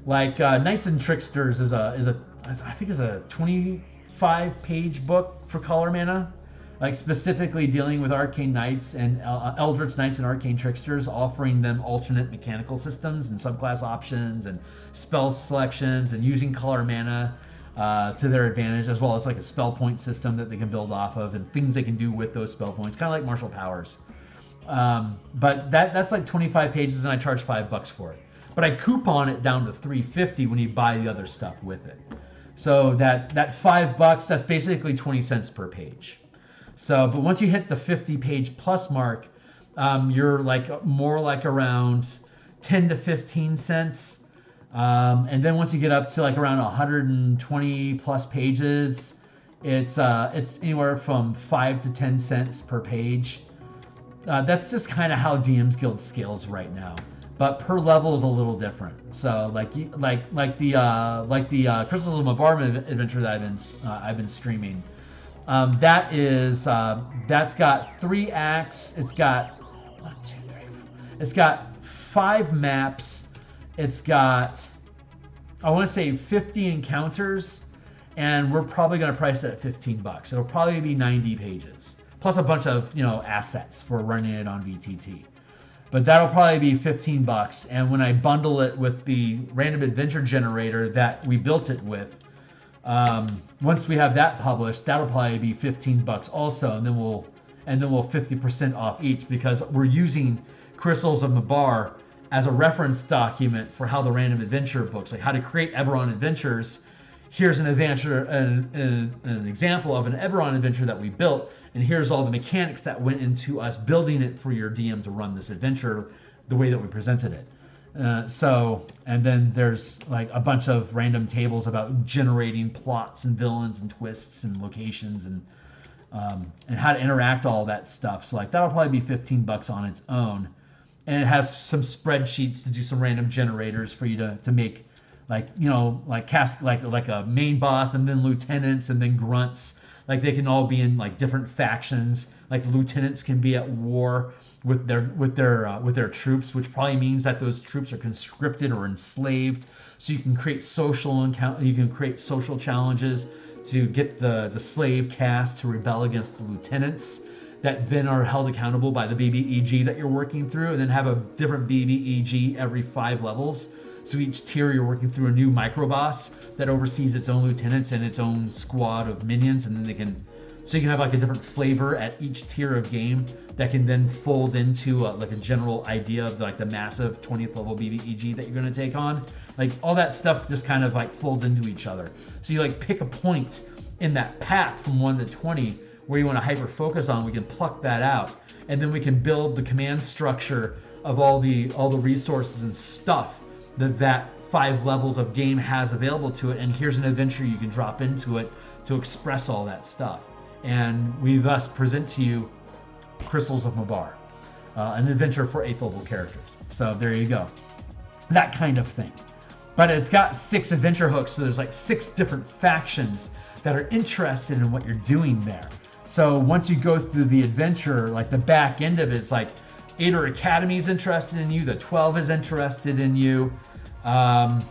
like Knights and Tricksters is a I think is a 25-page book for Color Mana, like specifically dealing with Arcane Knights and Eldritch Knights and Arcane Tricksters, offering them alternate mechanical systems and subclass options and spell selections and using Color Mana to their advantage, as well as like a spell point system that they can build off of and things they can do with those spell points, kind of like martial powers. But that's like 25 pages and I charge $5 for it. But I coupon it down to $3.50 when you buy the other stuff with it. So that $5, that's basically 20 cents per page. So, but once you hit the 50 page plus mark, you're like more like around 10 to 15 cents. And then once you get up to like around 120 plus pages, it's anywhere from 5 to 10 cents per page. That's just kind of how DMsGuild scales right now. But per level is a little different. So like the Crystals of Bombardment adventure that I've been streaming. That's got 3 acts. It's got 1, 2, 3, 4. It's got 5 maps. It's got, I want to say 50 encounters, and we're probably going to price it at $15. It'll probably be 90 pages, plus a bunch of assets for running it on VTT. But that'll probably be $15. And when I bundle it with the random adventure generator that we built it with, once we have that published, that'll probably be $15 also, and then we'll 50% off each, because we're using Crystals of Mabar as a reference document for how the random adventure books, like how to create Eberron adventures. Here's an adventure, an example of an Eberron adventure that we built, and here's all the mechanics that went into us building it for your DM to run this adventure the way that we presented it. And then there's like a bunch of random tables about generating plots and villains and twists and locations and how to interact all that stuff. So like that'll probably be $15 on its own. And it has some spreadsheets to do some random generators for you to make, like cast like a main boss and then lieutenants and then grunts. Like they can all be in like different factions. Like the lieutenants can be at war with their troops, which probably means that those troops are conscripted or enslaved. So you can create social challenges to get the slave caste to rebel against the lieutenants, that then are held accountable by the BBEG that you're working through, and then have a different BBEG every 5 levels. So each tier you're working through a new micro boss that oversees its own lieutenants and its own squad of minions, and then you can have like a different flavor at each tier of game that can then fold into like a general idea of like the massive 20th level BBEG that you're going to take on. Like all that stuff just kind of like folds into each other. So you like pick a point in that path from 1 to 20 where you want to hyper focus on. We can pluck that out, and then we can build the command structure of all the resources and stuff that 5 levels of game has available to it. And here's an adventure you can drop into it to express all that stuff. and we thus present to you Crystals of Mabar, an adventure for 8th level characters. So there you go. That kind of thing. But it's got 6 adventure hooks, so there's like 6 different factions that are interested in what you're doing there. So once you go through the adventure, like the back end of it is like Ader Academy is interested in you, the 12 is interested in you, the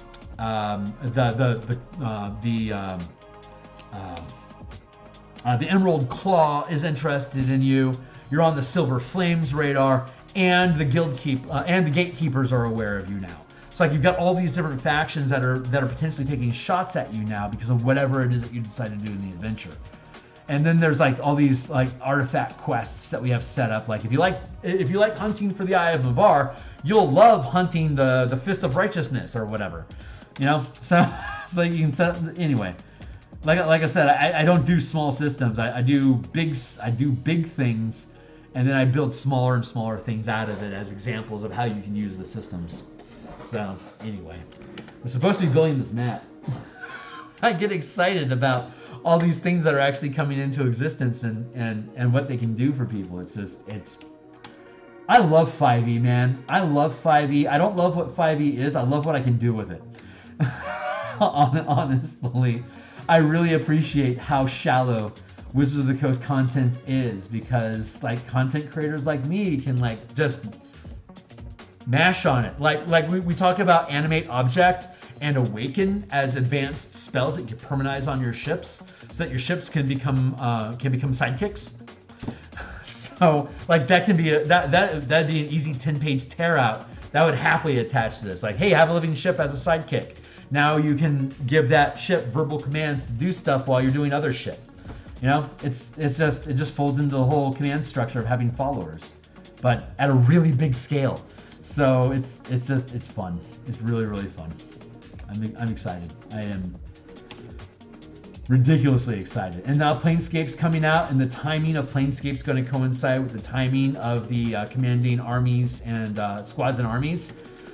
Emerald Claw is interested in you. You're on the Silver Flames radar, and the and the Gatekeepers are aware of you now. It's like you've got all these different factions that are potentially taking shots at you now because of whatever it is that you decide to do in the adventure. And then there's like all these like artifact quests that we have set up. Like if you like hunting for the Eye of Mabar, you'll love hunting the Fist of Righteousness or whatever, you know. So you can set up anyway. Like I said, I don't do small systems. I do big things, and then I build smaller and smaller things out of it as examples of how you can use the systems. So anyway, I'm supposed to be building this map. I get excited about all these things that are actually coming into existence and what they can do for people. I love 5e, man. I love 5e. I don't love what 5e is. I love what I can do with it. Honestly, I really appreciate how shallow Wizards of the Coast content is, because like content creators like me can like just mash on it. Like we talk about Animate Object and Awaken as advanced spells that you permanize on your ships, so that your ships can become sidekicks. So like that can be that'd be an easy 10-page tear out that would happily attach to this. Like, hey, have a living ship as a sidekick. Now you can give that ship verbal commands to do stuff while you're doing other shit. You know, it just folds into the whole command structure of having followers, but at a really big scale. So it's fun. It's really, really fun. I'm excited. I am ridiculously excited. And now Planescape's coming out, and the timing of Planescape's going to coincide with the timing of the commanding armies and squads and armies.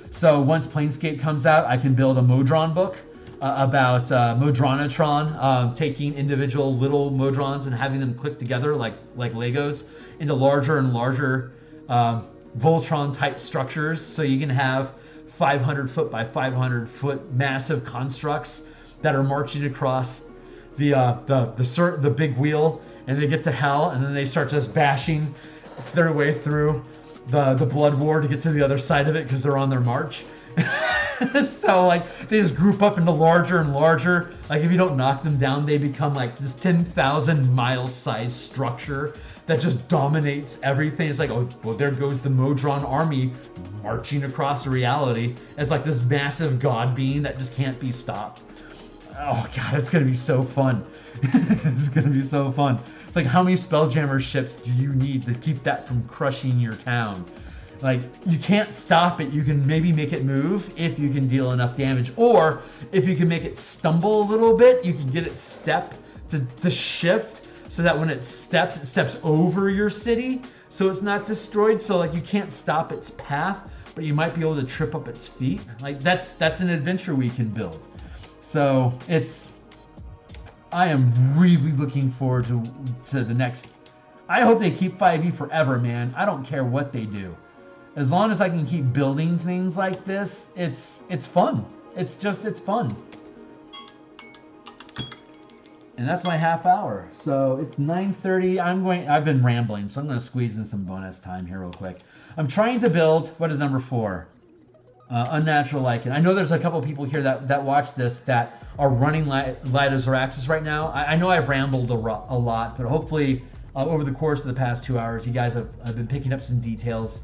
So once Planescape comes out, I can build a Modron book about Modronatron, taking individual little Modrons and having them click together like Legos into larger and larger Voltron type structures. So you can have 500 foot by 500 foot massive constructs that are marching across the big wheel, and they get to hell, and then they start just bashing their way through the blood war to get to the other side of it because they're on their march. So like they just group up into larger and larger. Like if you don't knock them down, they become like this 10,000 mile size structure that just dominates everything. It's like, oh, well, there goes the Modron army marching across reality as like this massive god being that just can't be stopped. Oh god, it's gonna be so fun. It's gonna be so fun. It's like, how many Spelljammer ships do you need to keep that from crushing your town? Like, you can't stop it. You can maybe make it move if you can deal enough damage, or if you can make it stumble a little bit, you can get it step to shift so that when it steps over your city, so it's not destroyed. So like you can't stop its path, but you might be able to trip up its feet. Like that's an adventure we can build. So I am really looking forward to the next. I hope they keep 5e forever, man. I don't care what they do. As long as I can keep building things like this, it's fun. It's fun. And that's my half hour. So it's 9:30. I've been rambling, so I'm going to squeeze in some bonus time here real quick. I'm trying to build, what is number 4? Unnatural Lichen. I know there's a couple people here that watch this that are running Light of Xaryxis right now. I know I've rambled a lot, but hopefully over the course of the past 2 hours, you guys have been picking up some details.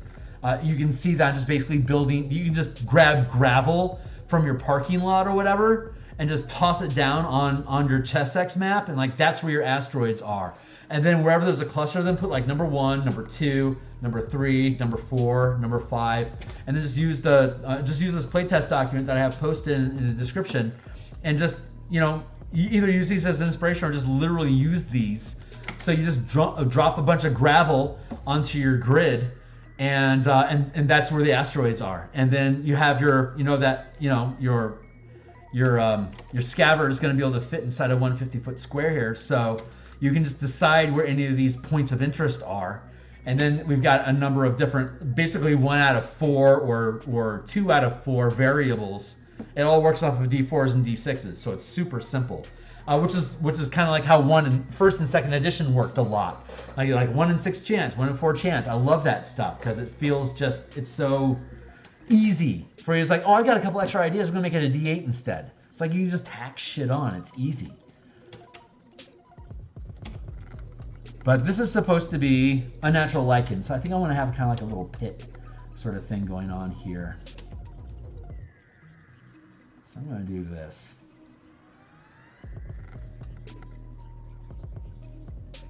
You can see that I'm just basically building. You can just grab gravel from your parking lot or whatever and just toss it down on your Chessex map, and like that's where your asteroids are. And then wherever there's a cluster of them, put like number 1, number 2, number 3, number 4, number 5, and then just use this playtest document that I have posted in the description, and just, you know, you either use these as inspiration or just literally use these. So you just drop a bunch of gravel onto your grid, and that's where the asteroids are. And then you have your scabbard is going to be able to fit inside a 150-foot square here. So you can just decide where any of these points of interest are. And then we've got a number of different, basically 1 out of 4 or 2 out of 4 variables. It all works off of D4s and D6s, so it's super simple. Which is kind of like how first and second edition worked a lot. Like 1 in 6 chance, 1 in 4 chance. I love that stuff because it feels it's so easy for you. It's like, oh, I got a couple extra ideas. I'm gonna make it a D8 instead. It's like you can just tack shit on. It's easy. But this is supposed to be a natural lichen, so I think I want to have kind of like a little pit sort of thing going on here. So I'm going to do this.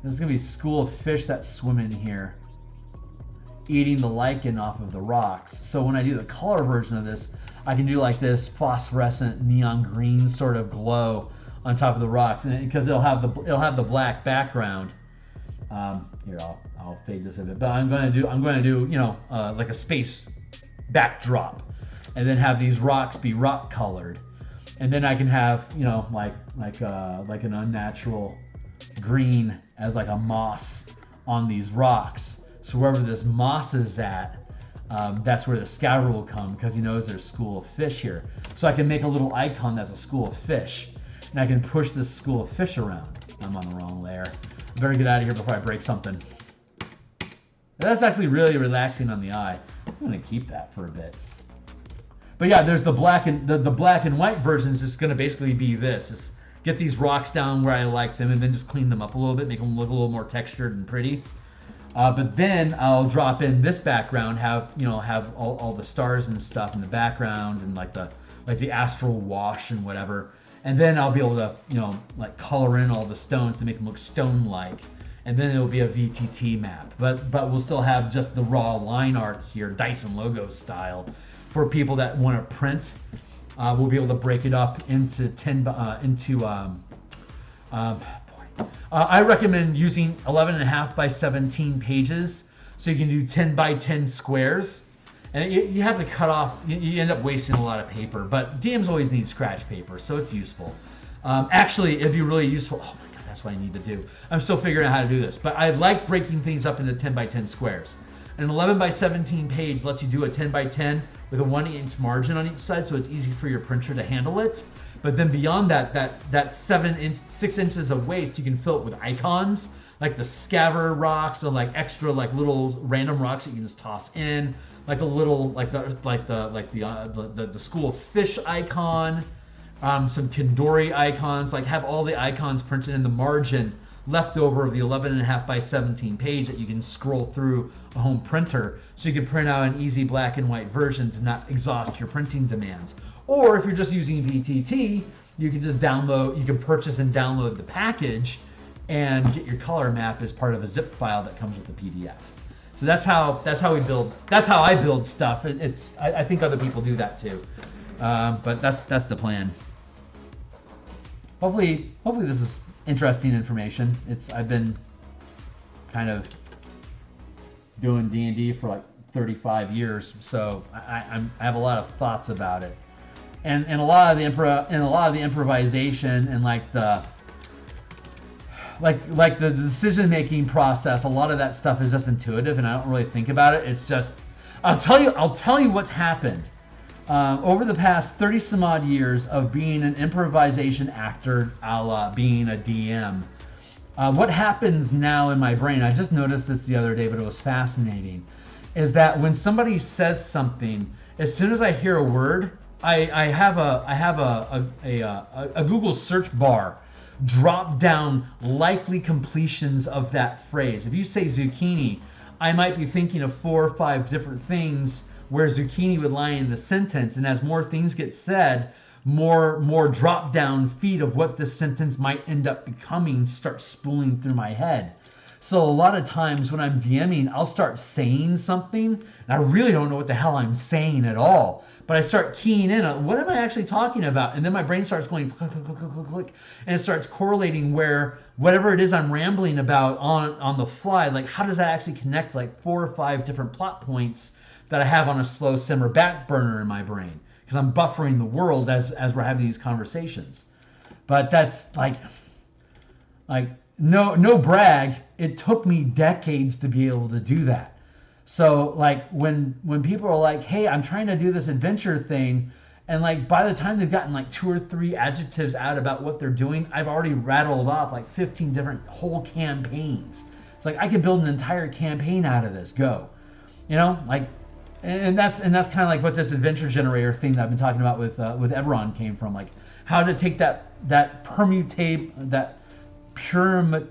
There's going to be a school of fish that swim in here, eating the lichen off of the rocks. So when I do the color version of this, I can do like this phosphorescent neon green sort of glow on top of the rocks, and because it'll have the black background. Here, I'll fade this a bit, but I'm going to do like a space backdrop, and then have these rocks be rock colored, and then I can have like an unnatural green as like a moss on these rocks. So wherever this moss is at, that's where the scatter will come, because he knows there's a school of fish here. So I can make a little icon that's a school of fish, and I can push this school of fish around. I'm on the wrong layer. I better get out of here before I break something. That's actually really relaxing on the eye. I'm gonna keep that for a bit. But yeah, there's the black and white version is just gonna basically be this. Just get these rocks down where I like them, and then just clean them up a little bit, make them look a little more textured and pretty. But then I'll drop in this background, have all the stars and stuff in the background, and like the astral wash and whatever. And then I'll be able to, like color in all the stones to make them look stone-like. And then it'll be a VTT map. But we'll still have just the raw line art here, Dyson logo style. For people that want to print, we'll be able to break it up into I recommend using 11.5 by 17 pages, so you can do 10 by 10 squares. And you have to cut off, you end up wasting a lot of paper, but DMs always need scratch paper, so it's useful. Actually, it'd be really useful. Oh my God, that's what I need to do. I'm still figuring out how to do this, but I like breaking things up into 10 by 10 squares. An 11 by 17 page lets you do a 10 by 10 with a 1-inch margin on each side, so it's easy for your printer to handle it. But then beyond that 6 inches of waste, you can fill it with icons, like the scatter rocks, or like extra like little random rocks that you can just toss in. Like the little, the school of fish icon, some Kindori icons. Like have all the icons printed in the margin left over of the 11.5 by 17 page that you can scroll through a home printer, so you can print out an easy black and white version to not exhaust your printing demands. Or if you're just using VTT, you can just download. You can purchase and download the package, and get your color map as part of a zip file that comes with the PDF. So that's how we build. That's how I build stuff. I think other people do that too, but that's the plan. Hopefully this is interesting information. I've been kind of doing D&D for like 35 years, so I have a lot of thoughts about it, and a lot of the improvisation and like the decision-making process, a lot of that stuff is just intuitive, and I don't really think about it. It's just, I'll tell you what's happened. Over the past 30 some odd years of being an improvisation actor, a la being a DM, what happens now in my brain, I just noticed this the other day, but it was fascinating, is that when somebody says something, as soon as I hear a word, I have a Google search bar drop down likely completions of that phrase. If you say zucchini, I might be thinking of 4 or 5 different things where zucchini would lie in the sentence, and as more things get said, more drop down feed of what this sentence might end up becoming start spooling through my head. So a lot of times when I'm DMing, I'll start saying something, and I really don't know what the hell I'm saying at all. But I start keying in on what am I actually talking about, and then my brain starts going click, click, click, click, click, click, and it starts correlating where whatever it is I'm rambling about on the fly, like how does that actually connect to like 4 or 5 different plot points that I have on a slow simmer back burner in my brain, because I'm buffering the world as we're having these conversations. But that's like no brag, it took me decades to be able to do that. So like when people are like, hey, I'm trying to do this adventure thing, and like by the time they've gotten like 2 or 3 adjectives out about what they're doing, I've already rattled off like 15 different whole campaigns. It's like I could build an entire campaign out of this. Go, like, and that's kind of like what this adventure generator thing that I've been talking about with Eberron came from. Like how to take that permutate that I'm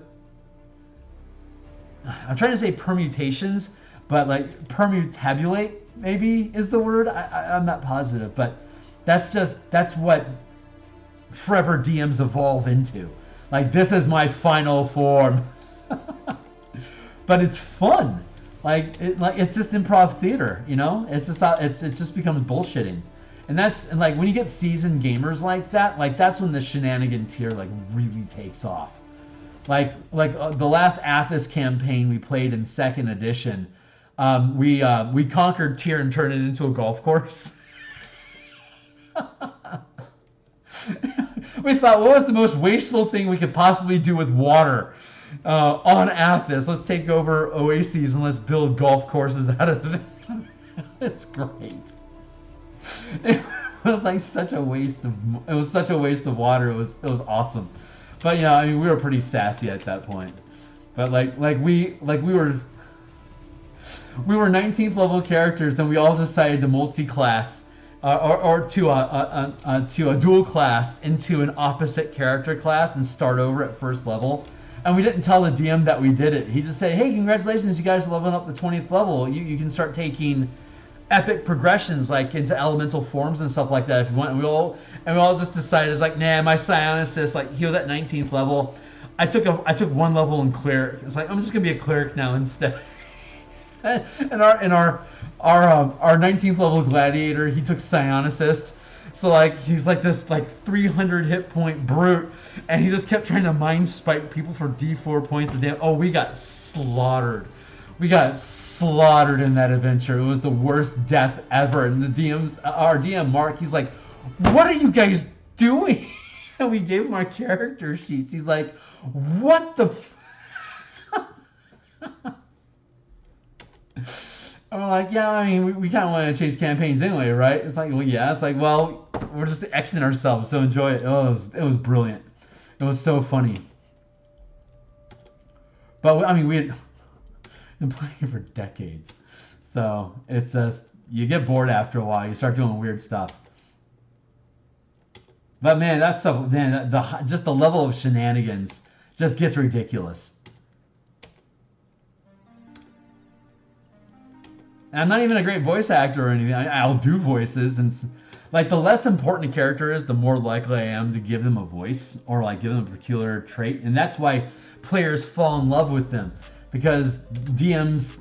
trying to say permutations, but like permutabulate maybe is the word. I'm not positive, but that's what forever DMs evolve into. Like this is my final form. But it's fun. It's just improv theater, It's just it just becomes bullshitting. And like when you get seasoned gamers like that, like that's when the shenanigan tier like really takes off. Like the last Athos campaign we played in 2nd edition, we conquered Tyr and turned it into a golf course. We thought, what was the most wasteful thing we could possibly do with water on Athos? Let's take over oases and let's build golf courses out of it. It's great. It was like such a waste of water. It was awesome. But we were pretty sassy at that point. But we were 19th level characters, and we all decided to multi-class or to a dual class into an opposite character class and start over at 1st level. And we didn't tell the DM that we did it. He just said, "Hey, congratulations, you guys are leveling up to 20th level. You can start taking epic progressions like into elemental forms and stuff like that if you want." And we all just decided, it's like, nah, my Psionicist, like he was at 19th level. I took 1 level in cleric. It's like I'm just gonna be a cleric now instead. And our 19th level gladiator, he took Psionicist. So like he's like this like 300 hit point brute, and he just kept trying to mind spike people for D4 points a day. Oh, we got slaughtered. We got slaughtered in that adventure. It was the worst death ever. And our DM Mark, he's like, "What are you guys doing?" And we gave him our character sheets. He's like, "What the?" And we're like, "Yeah, I mean, we kind of want to change campaigns anyway, right?" It's like, well, yeah. It's like, well, we're just Xing ourselves, so enjoy it. Oh, it was brilliant. It was so funny. But I mean, we had been playing for decades, so it's just you get bored after a while. You start doing weird stuff. But man, that stuff, man, just the level of shenanigans just gets ridiculous. And I'm not even a great voice actor or anything. I'll do voices, and like the less important a character is, the more likely I am to give them a voice or like give them a peculiar trait, and that's why players fall in love with them. Because DMs,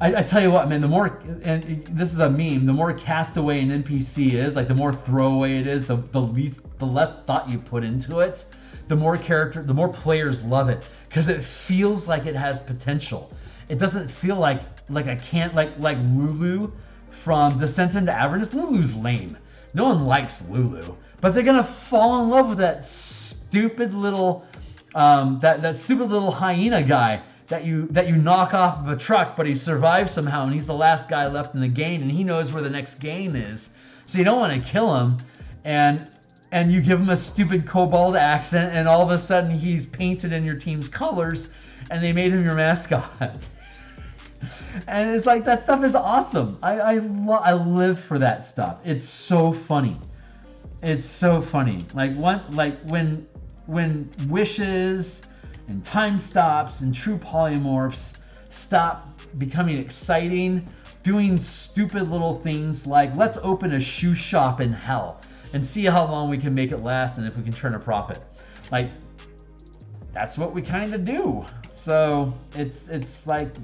I tell you what, man, the more, and this is a meme, the more castaway an NPC is, like the more throwaway it is, the less thought you put into it, the more players love it, because it feels like it has potential. It doesn't feel like I can't, like Lulu from Descent into Avernus. Lulu's lame. No one likes Lulu, but they're gonna fall in love with that stupid little that stupid little hyena guy that you knock off of a truck, but he survives somehow, and he's the last guy left in the game, and he knows where the next game is. So you don't want to kill him, and you give him a stupid kobold accent, and all of a sudden he's painted in your team's colors, and they made him your mascot. And it's like, that stuff is awesome. I live for that stuff. It's so funny. It's so funny. When wishes and time stops and true polymorphs stop becoming exciting, doing stupid little things like, let's open a shoe shop in hell and see how long we can make it last and if we can turn a profit. Like, that's what we kind of do. So it's like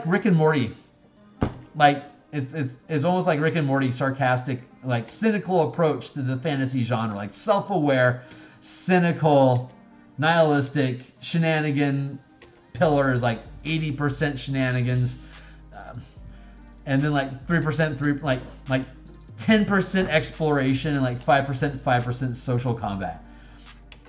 Rick and Morty. Like it's almost like Rick and Morty, sarcastic, like cynical approach to the fantasy genre, like self-aware, cynical, nihilistic, shenanigan pillars, like 80% shenanigans, and then like 3%, like 10% exploration and like 5% social combat.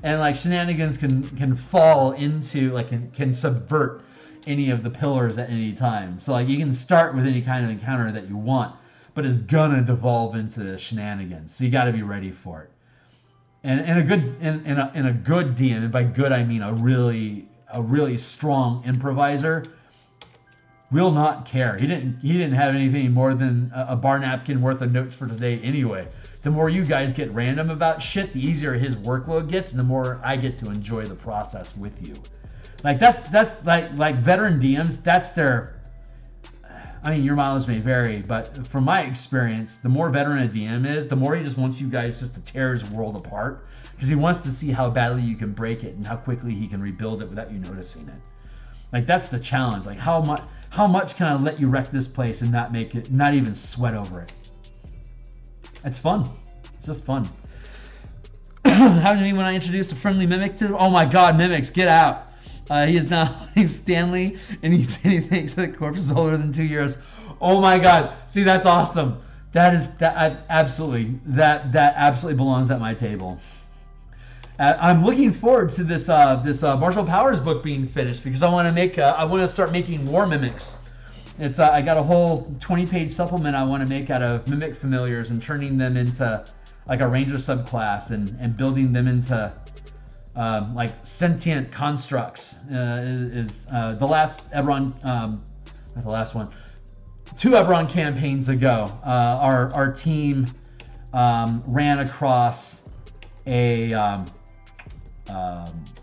and like shenanigans can fall into like can subvert any of the pillars at any time. So like you can start with any kind of encounter that you want, but it's gonna devolve into shenanigans. So you got to be ready for it. And a good in a good DM, and by good I mean a really strong improviser, will not care. He didn't have anything more than a bar napkin worth of notes for today anyway. The more you guys get random about shit, the easier his workload gets, and the more I get to enjoy the process with you. Like that's like veteran DMs, that's their, I mean, your mileage may vary, but from my experience, the more veteran a DM is, the more he just wants you guys just to tear his world apart, because he wants to see how badly you can break it and how quickly he can rebuild it without you noticing it. Like that's the challenge. Like how much can I let you wreck this place and not even sweat over it? It's fun. It's just fun. How did anyone I introduced a friendly mimic to? Oh my God, mimics, get out! He is now named Stanley, and he thinks the corpse is older than 2 years. Oh my God! See, that's awesome. That absolutely belongs at my table. I'm looking forward to this Martial Powers book being finished, because I want to start making war mimics. It's I got a whole 20-page supplement I want to make out of mimic familiars and turning them into like a ranger subclass and building them into like sentient constructs. Is the last Eberron, not the last one, 2 Eberron campaigns ago, our team ran across an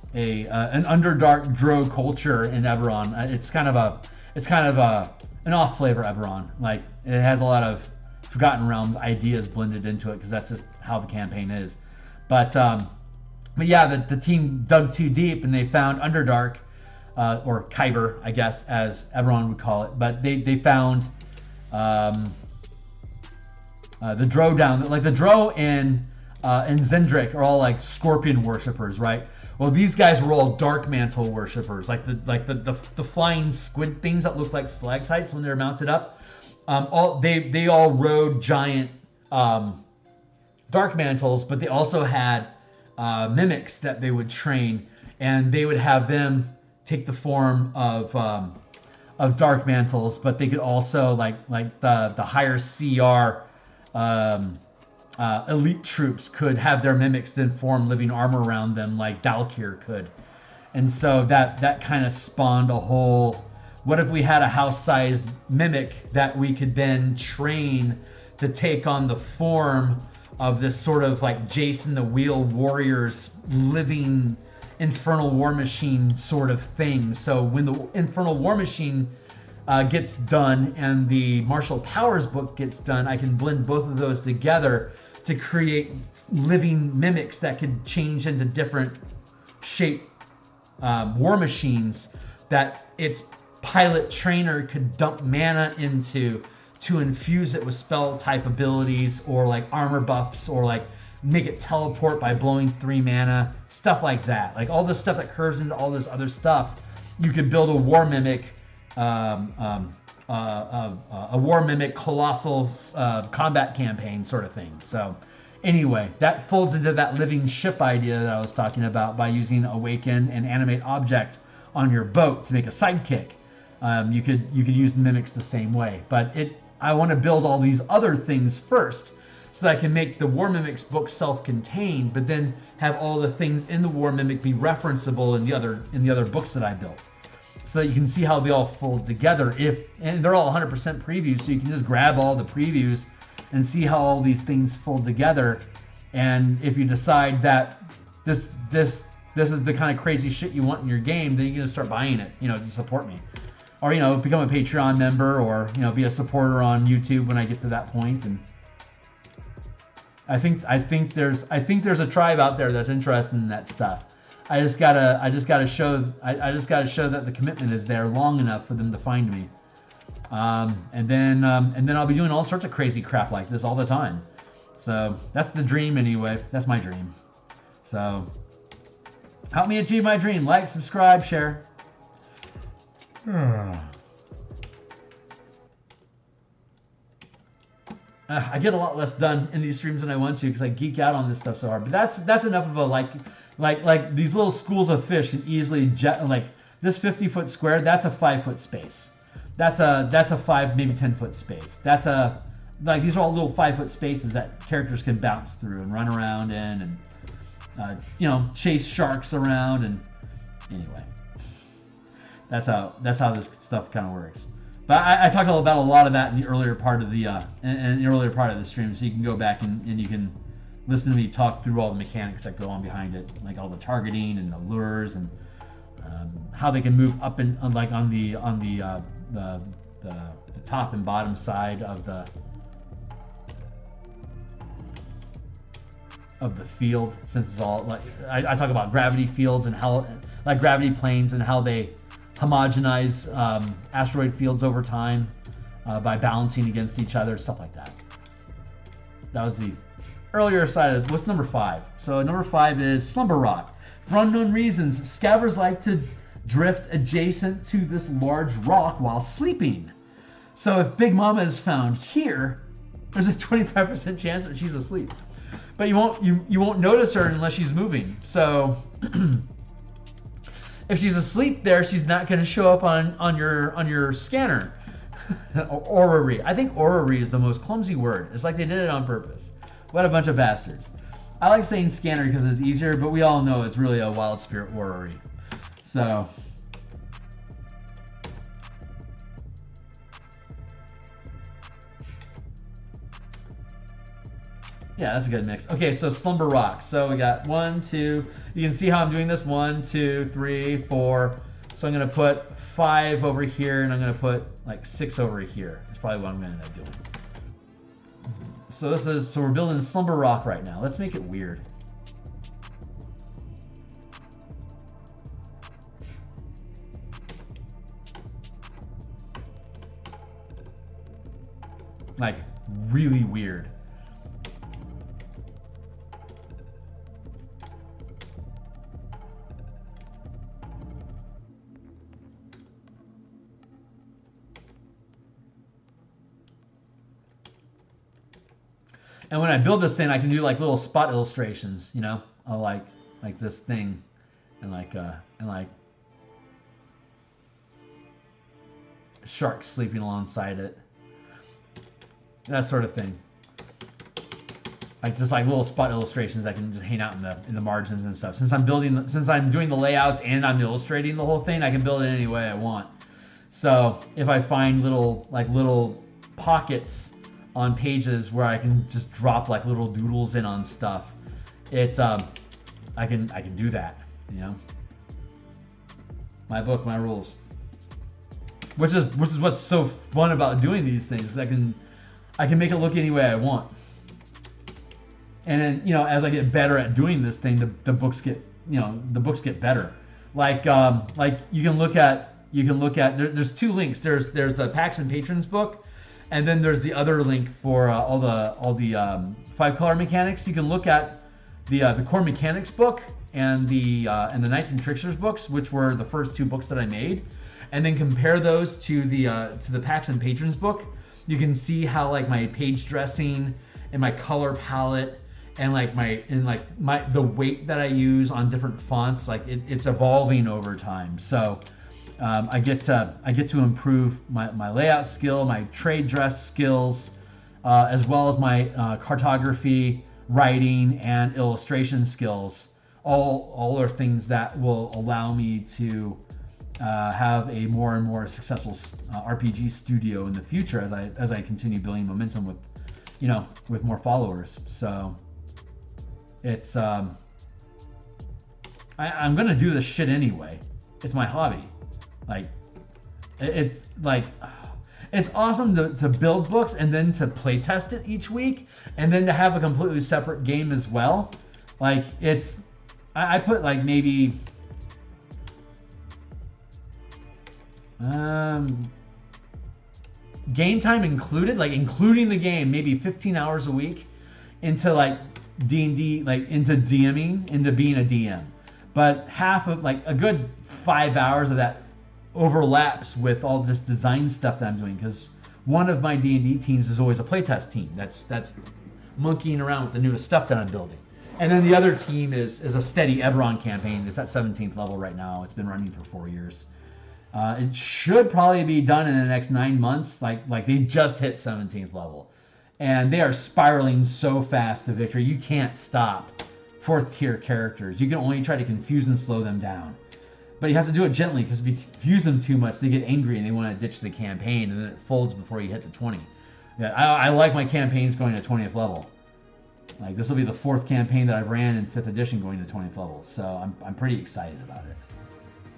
Underdark Drow culture in Eberron. It's kind of an off flavor Eberron. Like it has a lot of Forgotten Realms ideas blended into it, because that's just how the campaign is. But yeah, the team dug too deep and they found Underdark, or Kyber, I guess, as Eberron would call it. But they found the Drow down, like the Drow and Zendrick are all like scorpion worshippers, right? Well, these guys were all dark mantle worshippers, like the flying squid things that look like stalactites when they're mounted up. They all rode giant dark mantles, but they also had mimics that they would train, and they would have them take the form of dark mantles, but they could also like the higher CR elite troops could have their mimics then form living armor around them like Dalkir could. And so that kind of spawned a whole, what if we had a house-sized mimic that we could then train to take on the form of this sort of like Jason the Wheel Warriors living Infernal War Machine sort of thing. So when the Infernal War Machine gets done and the Martial Powers book gets done, I can blend both of those together to create living mimics that could change into different shape war machines that its pilot trainer could dump mana into to infuse it with spell type abilities, or like armor buffs, or like make it teleport by blowing 3 mana, stuff like that. Like all this stuff that curves into all this other stuff, you could build a war mimic, a war mimic colossal combat campaign sort of thing. So anyway, that folds into that living ship idea that I was talking about by using awaken and animate object on your boat to make a sidekick. You could use mimics the same way, but I want to build all these other things first, so that I can make the War Mimics book self-contained, but then have all the things in the War Mimic be referenceable in the other books that I built, so that you can see how they all fold together. And they're all 100% previews, so you can just grab all the previews and see how all these things fold together. And if you decide that this is the kind of crazy shit you want in your game, then you can just start buying it, to support me. Or, become a Patreon member, or, be a supporter on YouTube when I get to that point. And I think there's a tribe out there that's interested in that stuff. I just gotta show that the commitment is there long enough for them to find me. And then I'll be doing all sorts of crazy crap like this all the time. So that's the dream anyway. That's my dream. So help me achieve my dream. Like, subscribe, share. I get a lot less done in these streams than I want to because I geek out on this stuff so hard. But that's enough of a like these little schools of fish can easily like this 50-foot square. That's a 5-foot space. That's a 5 maybe 10-foot space. That's a like these are all little 5-foot spaces that characters can bounce through and run around in and chase sharks around and anyway. That's how this stuff kind of works. But I talked about a lot of that in the earlier part of the stream, so you can go back and you can listen to me talk through all the mechanics that go on behind it, like all the targeting and the lures and how they can move up and like on the top and bottom side of the field, since it's all like I talk about gravity fields and how like gravity planes and how they homogenize asteroid fields over time by balancing against each other, stuff like that. That was the earlier side of what's number 5. So number 5 is Slumber Rock. For unknown reasons, scabbers like to drift adjacent to this large rock while sleeping. So if Big Mama is found here, there's a 25% chance that she's asleep. But you won't notice her unless she's moving. So if she's asleep there, she's not going to show up on your scanner. Orrery. I think orrery is the most clumsy word. It's like they did it on purpose. What a bunch of bastards. I like saying scanner because it's easier, but we all know it's really a wild spirit orrery. So yeah, that's a good mix. Okay, so Slumber Rock. So we got 1, 2. You can see how I'm doing this. 1, 2, 3, 4. So I'm going to put 5 over here, and I'm going to put like 6 over here. That's probably what I'm going to end up doing. So we're building Slumber Rock right now. Let's make it weird. Like really weird. And when I build this thing, I can do like little spot illustrations, I'll like this thing, and like sharks sleeping alongside it, that sort of thing. Like just like little spot illustrations that can just hang out in the margins and stuff. Since I'm doing the layouts and I'm illustrating the whole thing, I can build it any way I want. So if I find little pockets on pages where I can just drop like little doodles in on stuff, I can do that, My book, my rules. Which is what's so fun about doing these things. I can make it look any way I want. And then, as I get better at doing this thing, the books get better. Like you can look at there's 2 links. There's the Pacts and Patrons book. And then there's the other link for all the 5-color mechanics. You can look at the core mechanics book and the Knights and Tricksters books, which were the first 2 books that I made, and then compare those to the Pacts and Patrons book. You can see how like my page dressing and my color palette and the weight that I use on different fonts, like it's evolving over time. So. I get to improve my layout skill, my trade dress skills, as well as my cartography, writing, and illustration skills. All are things that will allow me to have a more and more successful RPG studio in the future as I continue building momentum with more followers. So it's I'm gonna do this shit anyway. It's my hobby. It's awesome to build books and then to play test it each week and then to have a completely separate game as well. Like I put like maybe game time included, like including the game, maybe 15 hours a week into like D&D, like into DMing, into being a DM. But half of like a good 5 hours of that overlaps with all this design stuff that I'm doing, because one of my D&D teams is always a playtest team. That's monkeying around with the newest stuff that I'm building. And then the other team is a steady Eberron campaign. It's at 17th level right now. It's been running for 4 years. It should probably be done in the next 9 months. Like they just hit 17th level. And they are spiraling so fast to victory. You can't stop 4th tier characters. You can only try to confuse and slow them down. But you have to do it gently, because if you confuse them too much, they get angry and they want to ditch the campaign, and then it folds before you hit the 20. Yeah, I like my campaigns going to 20th level. Like, this will be the 4th campaign that I've ran in 5th edition going to 20th level, so I'm pretty excited about it.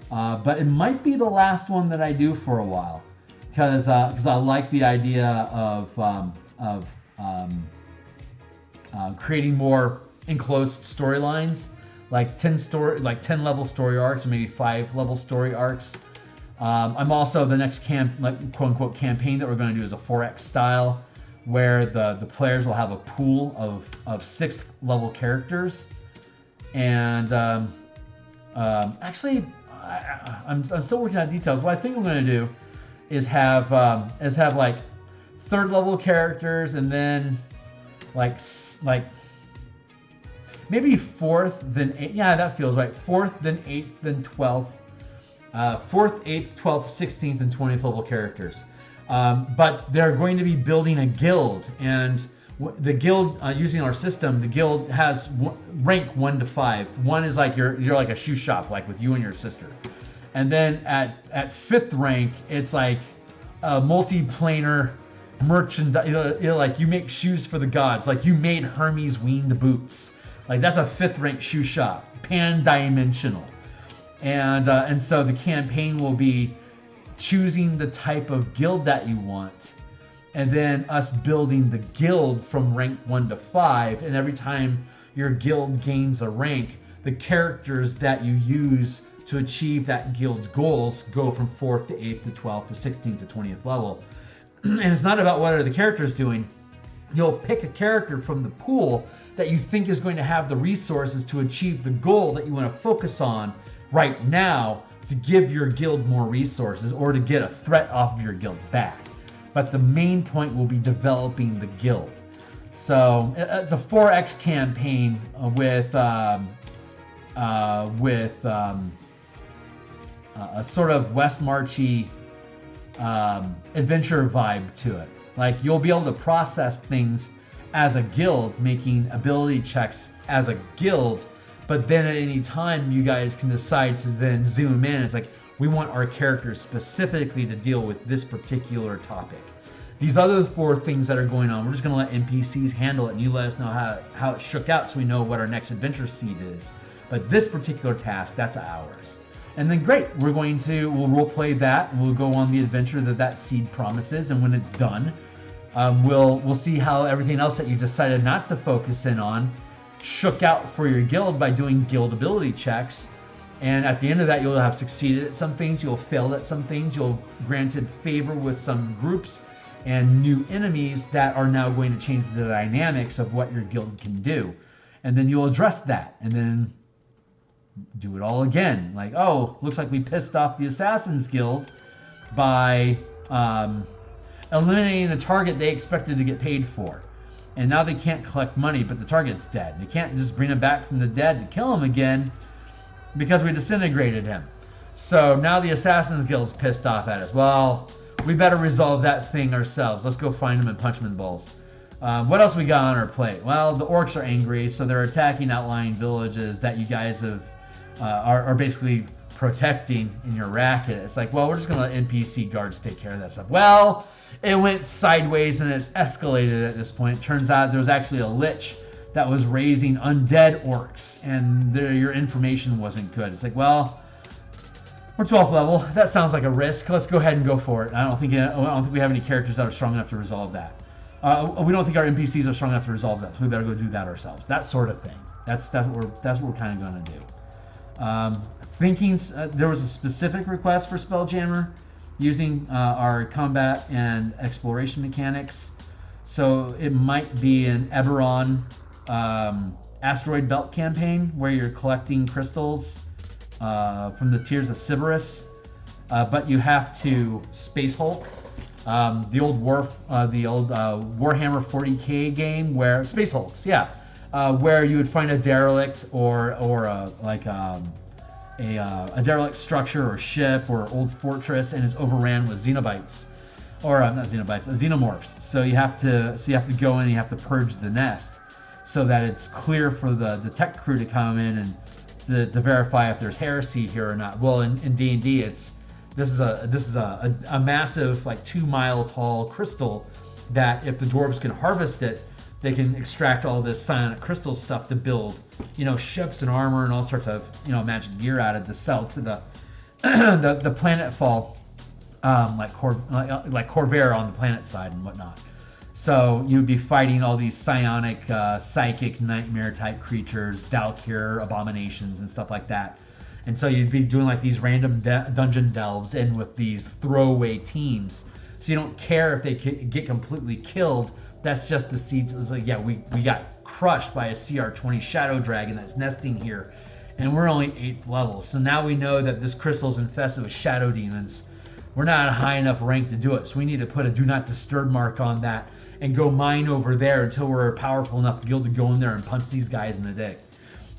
But it might be the last one that I do for a while, because I like the idea of creating more enclosed storylines, like 10 level story arcs, or maybe 5 level story arcs. I'm also, the next quote unquote campaign that we're going to do is a 4X style, where the players will have a pool of 6th level characters. And actually, I'm still working out details. What I think I'm going to do is have like 3rd level characters, and then like maybe 4th, then 8th. Yeah, that feels right. 4th, then 8th, then 12th. 4th, 8th, 12th, 16th, and 20th level characters. But they're going to be building a guild, and the guild, using our system, the guild has rank 1 to 5. 1 is like you're like a shoe shop, like with you and your sister. And then at 5th rank, it's like a multi-planar merchandise. Like you make shoes for the gods. Like you made Hermes winged boots. Like that's a 5th rank shoe shop, pan-dimensional. And so the campaign will be choosing the type of guild that you want, and then us building the guild from rank 1 to 5. And every time your guild gains a rank, the characters that you use to achieve that guild's goals go from 4th to 8th to 12th to 16th to 20th level. And it's not about what are the characters doing. You'll pick a character from the pool that you think is going to have the resources to achieve the goal that you want to focus on right now, to give your guild more resources or to get a threat off of your guild's back. But the main point will be developing the guild. So it's a 4X campaign with a sort of West Marchy adventure vibe to it. Like you'll be able to process things as a guild, making ability checks as a guild, but then at any time you guys can decide to then zoom in. It's like, we want our characters specifically to deal with this particular topic. These other 4 things that are going on, we're just going to let NPCs handle it, and you let us know how it shook out so we know what our next adventure seed is. But this particular task, that's ours. And then great, we'll role play that, and we'll go on the adventure that seed promises, and when it's done, we'll see how everything else that you decided not to focus in on shook out for your guild by doing guild ability checks. And at the end of that, you'll have succeeded at some things, you'll failed at some things, you'll granted favor with some groups and new enemies that are now going to change the dynamics of what your guild can do. And then you'll address that, and then do it all again. Like, oh, looks like we pissed off the Assassin's Guild by eliminating the target they expected to get paid for. And now they can't collect money, but the target's dead. They can't just bring him back from the dead to kill him again because we disintegrated him. So now the Assassin's Guild's pissed off at us. Well, we better resolve that thing ourselves. Let's go find him and punch him in the balls. What else we got on our plate? Well, the orcs are angry, so they're attacking outlying villages that you guys are basically protecting in your racket. It's like, well, we're just going to let NPC guards take care of that stuff. Well, it went sideways and it's escalated at this point. It turns out there was actually a lich that was raising undead orcs, and your information wasn't good. It's like, well, we're 12th level. That sounds like a risk. Let's go ahead and go for it. I don't think we have any characters that are strong enough to resolve that. We don't think our NPCs are strong enough to resolve that, so we better go do that ourselves. That sort of thing. That's what we're kind of going to do. Thinking there was a specific request for Spelljammer using our combat and exploration mechanics, so it might be an Eberron asteroid belt campaign where you're collecting crystals from the tiers of Cerberus, but you have to space Hulk The old Warhammer 40K game where Space Hulks, yeah, where you would find a derelict or a derelict structure or ship or old fortress, and it's overran with xenobites, or not xenobites, xenomorphs. So you have to go in and you have to purge the nest so that it's clear for the tech crew to come in and to verify if there's heresy here or not. Well, in D&D, this is a massive, like 2 mile tall crystal that if the dwarves can harvest it, they can extract all this psionic crystal stuff to build, ships and armor and all sorts of, magic gear out of to sell to the the planetfall, like Corvair on the planet side and whatnot. So you'd be fighting all these psionic, psychic nightmare type creatures, Dalkir abominations and stuff like that. And so you'd be doing like these random dungeon delves in with these throwaway teams. So you don't care if they get completely killed. That's just the seeds. It's like, yeah, we got crushed by a CR20 Shadow Dragon that's nesting here, and we're only 8th level. So now we know that this crystal is infested with shadow demons. We're not at a high enough rank to do it, so we need to put a Do Not Disturb mark on that and go mine over there until we're a powerful enough guild to go in there and punch these guys in the dick.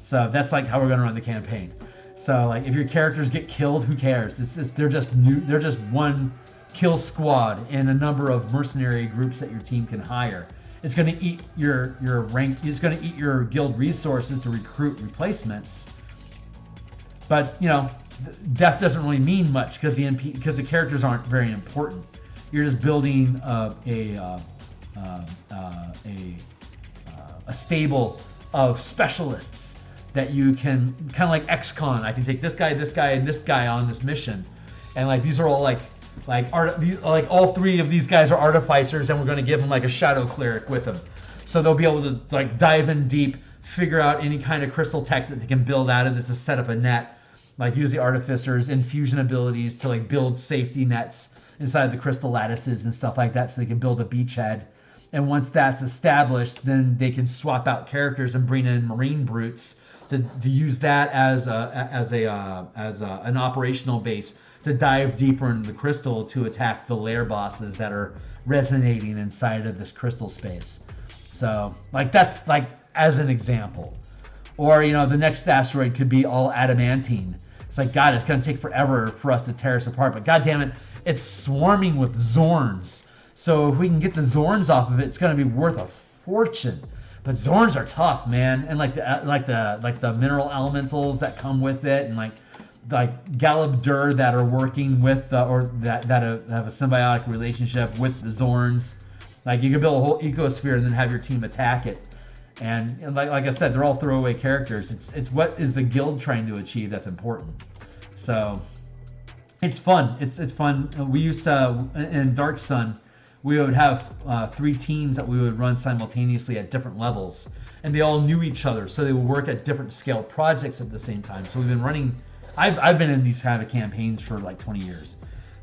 So that's like how we're going to run the campaign. So like if your characters get killed, who cares? They're just one kill squad and a number of mercenary groups that your team can hire. It's going to eat your rank. It's going to eat your guild resources to recruit replacements. But death doesn't really mean much because the characters aren't very important. You're just building a stable of specialists that you can, kind of like XCon. I can take this guy, and this guy on this mission, and like these are all like all 3 of these guys are artificers, and we're going to give them like a shadow cleric with them, so they'll be able to like dive in deep, figure out any kind of crystal tech that they can build out of this to set up a net, like use the artificers' infusion abilities to like build safety nets inside the crystal lattices and stuff like that, so they can build a beachhead. And once that's established, then they can swap out characters and bring in marine brutes to use that as an operational base to dive deeper into the crystal to attack the lair bosses that are resonating inside of this crystal space. So like that's like as an example. Or the next asteroid could be all adamantine. It's like, God, it's going to take forever for us to tear us apart, but God damn it, it's swarming with Zorns. So if we can get the Zorns off of it, it's going to be worth a fortune. But Zorns are tough, man, and like the mineral elementals that come with it, and like Galabdur that are working with or that have a symbiotic relationship with the Zorns. Like you can build a whole ecosphere and then have your team attack it. And like I said, they're all throwaway characters. It's what is the guild trying to achieve that's important. So it's fun. It's fun. We used to in Dark Sun, we would have 3 teams that we would run simultaneously at different levels, and they all knew each other, so they would work at different scale projects at the same time. So we've been running. I've been in these kind of campaigns for like 20 years.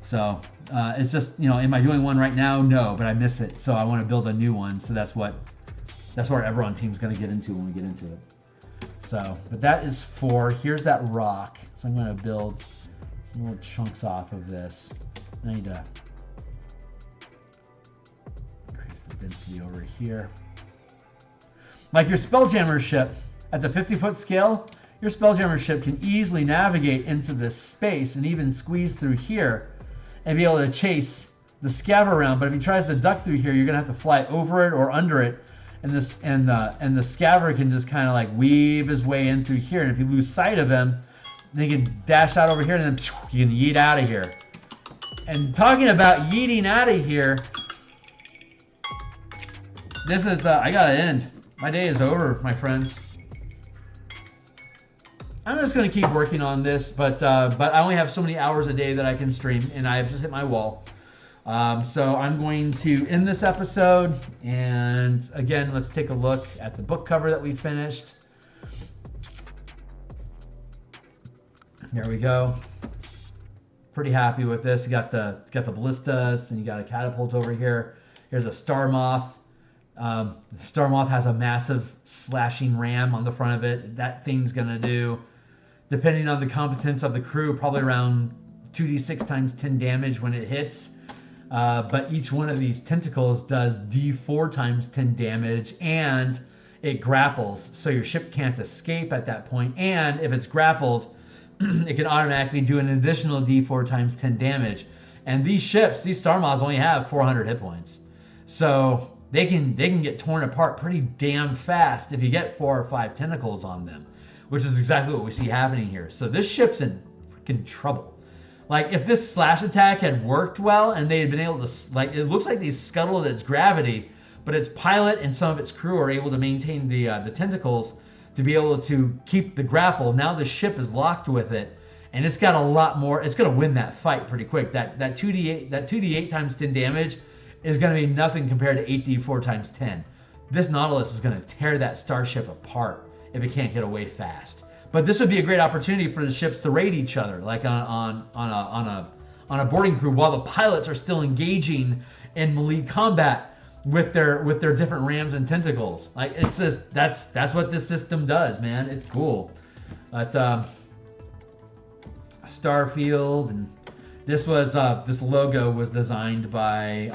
So it's just am I doing one right now? No, but I miss it. So I want to build a new one. So that's what everyone team's going to get into when we get into it. So, but that is here's that rock. So I'm going to build some little chunks off of this. I need to increase the density over here. Like your Spelljammer ship, at the 50-foot scale, your Spelljammer ship can easily navigate into this space and even squeeze through here and be able to chase the scav around. But if he tries to duck through here, you're going to have to fly over it or under it. And the scaver can just kind of like weave his way in through here. And if you lose sight of him, then you can dash out over here and then you can yeet out of here. And talking about yeeting out of here, this is, I gotta end. My day is over, my friends. I'm just gonna keep working on this, but I only have so many hours a day that I can stream, and I've just hit my wall. So I'm going to end this episode, and again, let's take a look at the book cover that we finished. There we go. Pretty happy with this. You got the ballistas, and you got a catapult over here. Here's a Star Moth. The Star Moth has a massive slashing ram on the front of it. That thing's gonna do, depending on the competence of the crew, probably around 2d6 times 10 damage when it hits. but each one of these tentacles does D4 times 10 damage, and it grapples, so your ship can't escape at that point. And if it's grappled, it can automatically do an additional D4 times 10 damage. And these ships, these star mods, only have 400 hit points, so they can get torn apart pretty damn fast if you get 4 or 5 tentacles on them, which is exactly what we see happening here. So this ship's in freaking trouble. Like, if this slash attack had worked well and they had been able to, like, it looks like they scuttled its gravity, but its pilot and some of its crew are able to maintain the tentacles to be able to keep the grapple. Now the ship is locked with it, and it's got a lot more. It's going to win that fight pretty quick. That 2d8 times 10 damage is going to be nothing compared to 8d4 times 10. This Nautilus is going to tear that starship apart if it can't get away fast. But this would be a great opportunity for the ships to raid each other, like on a boarding crew, while the pilots are still engaging in melee combat with their different rams and tentacles. Like, it's just that's what this system does, man. It's cool. But Starfield, and this logo was designed by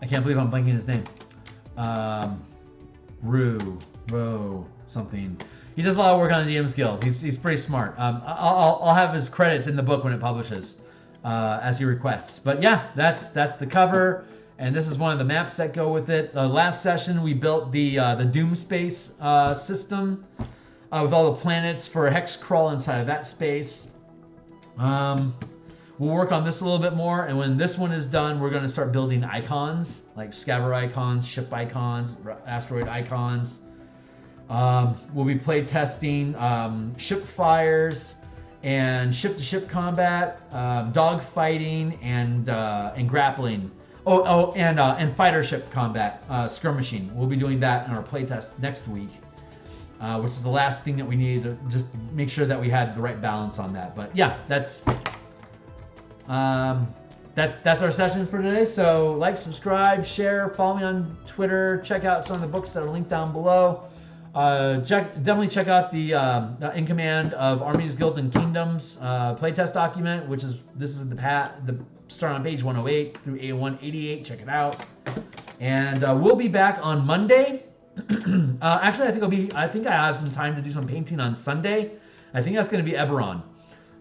I can't believe I'm blanking his name. Ro something. He does a lot of work on the DMsGuild. He's pretty smart. I'll have his credits in the book when it publishes, as he requests. But yeah, that's the cover, and this is one of the maps that go with it. Last session we built the Doomspace system with all the planets for a hex crawl inside of that space. We'll work on this a little bit more, and when this one is done, we're going to start building icons, like scaver icons, ship icons, asteroid icons. We'll be play testing ship fires and ship-to-ship combat, dog fighting, and grappling. And fighter ship combat, skirmishing. We'll be doing that in our playtest next week, which is the last thing that we need to just make sure that we had the right balance on that. But yeah, that's our session for today. So like, subscribe, share, follow me on Twitter, check out some of the books that are linked down below. Definitely check out the In Command of Armies, Guilds, and Kingdoms playtest document, which is the start on page 108 through A188. Check it out. And we'll be back on Monday. Actually, I think I have some time to do some painting on Sunday. I think that's going to be Eberron.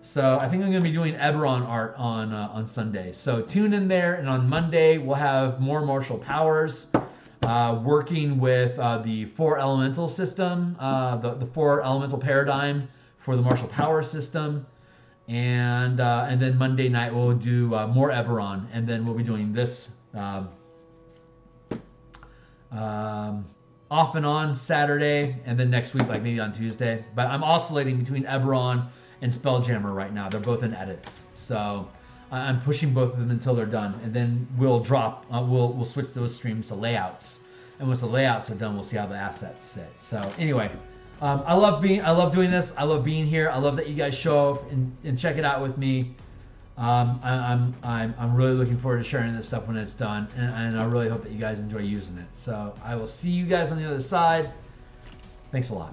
So I think I'm going to be doing Eberron art on Sunday. So tune in there, and on Monday we'll have more martial powers, working with the 4 elemental system, the 4 elemental paradigm for the martial power system, and then Monday night we'll do more Eberron, and then we'll be doing this off and on Saturday, and then next week, like maybe on Tuesday. But I'm oscillating between Eberron and Spelljammer right now. They're both in edits, so I'm pushing both of them until they're done, and then we'll switch those streams to layouts. And once the layouts are done, we'll see how the assets sit. So anyway, I love doing this. I love being here. I love that you guys show up and check it out with me. I'm really looking forward to sharing this stuff when it's done, and I really hope that you guys enjoy using it. So I will see you guys on the other side. Thanks a lot.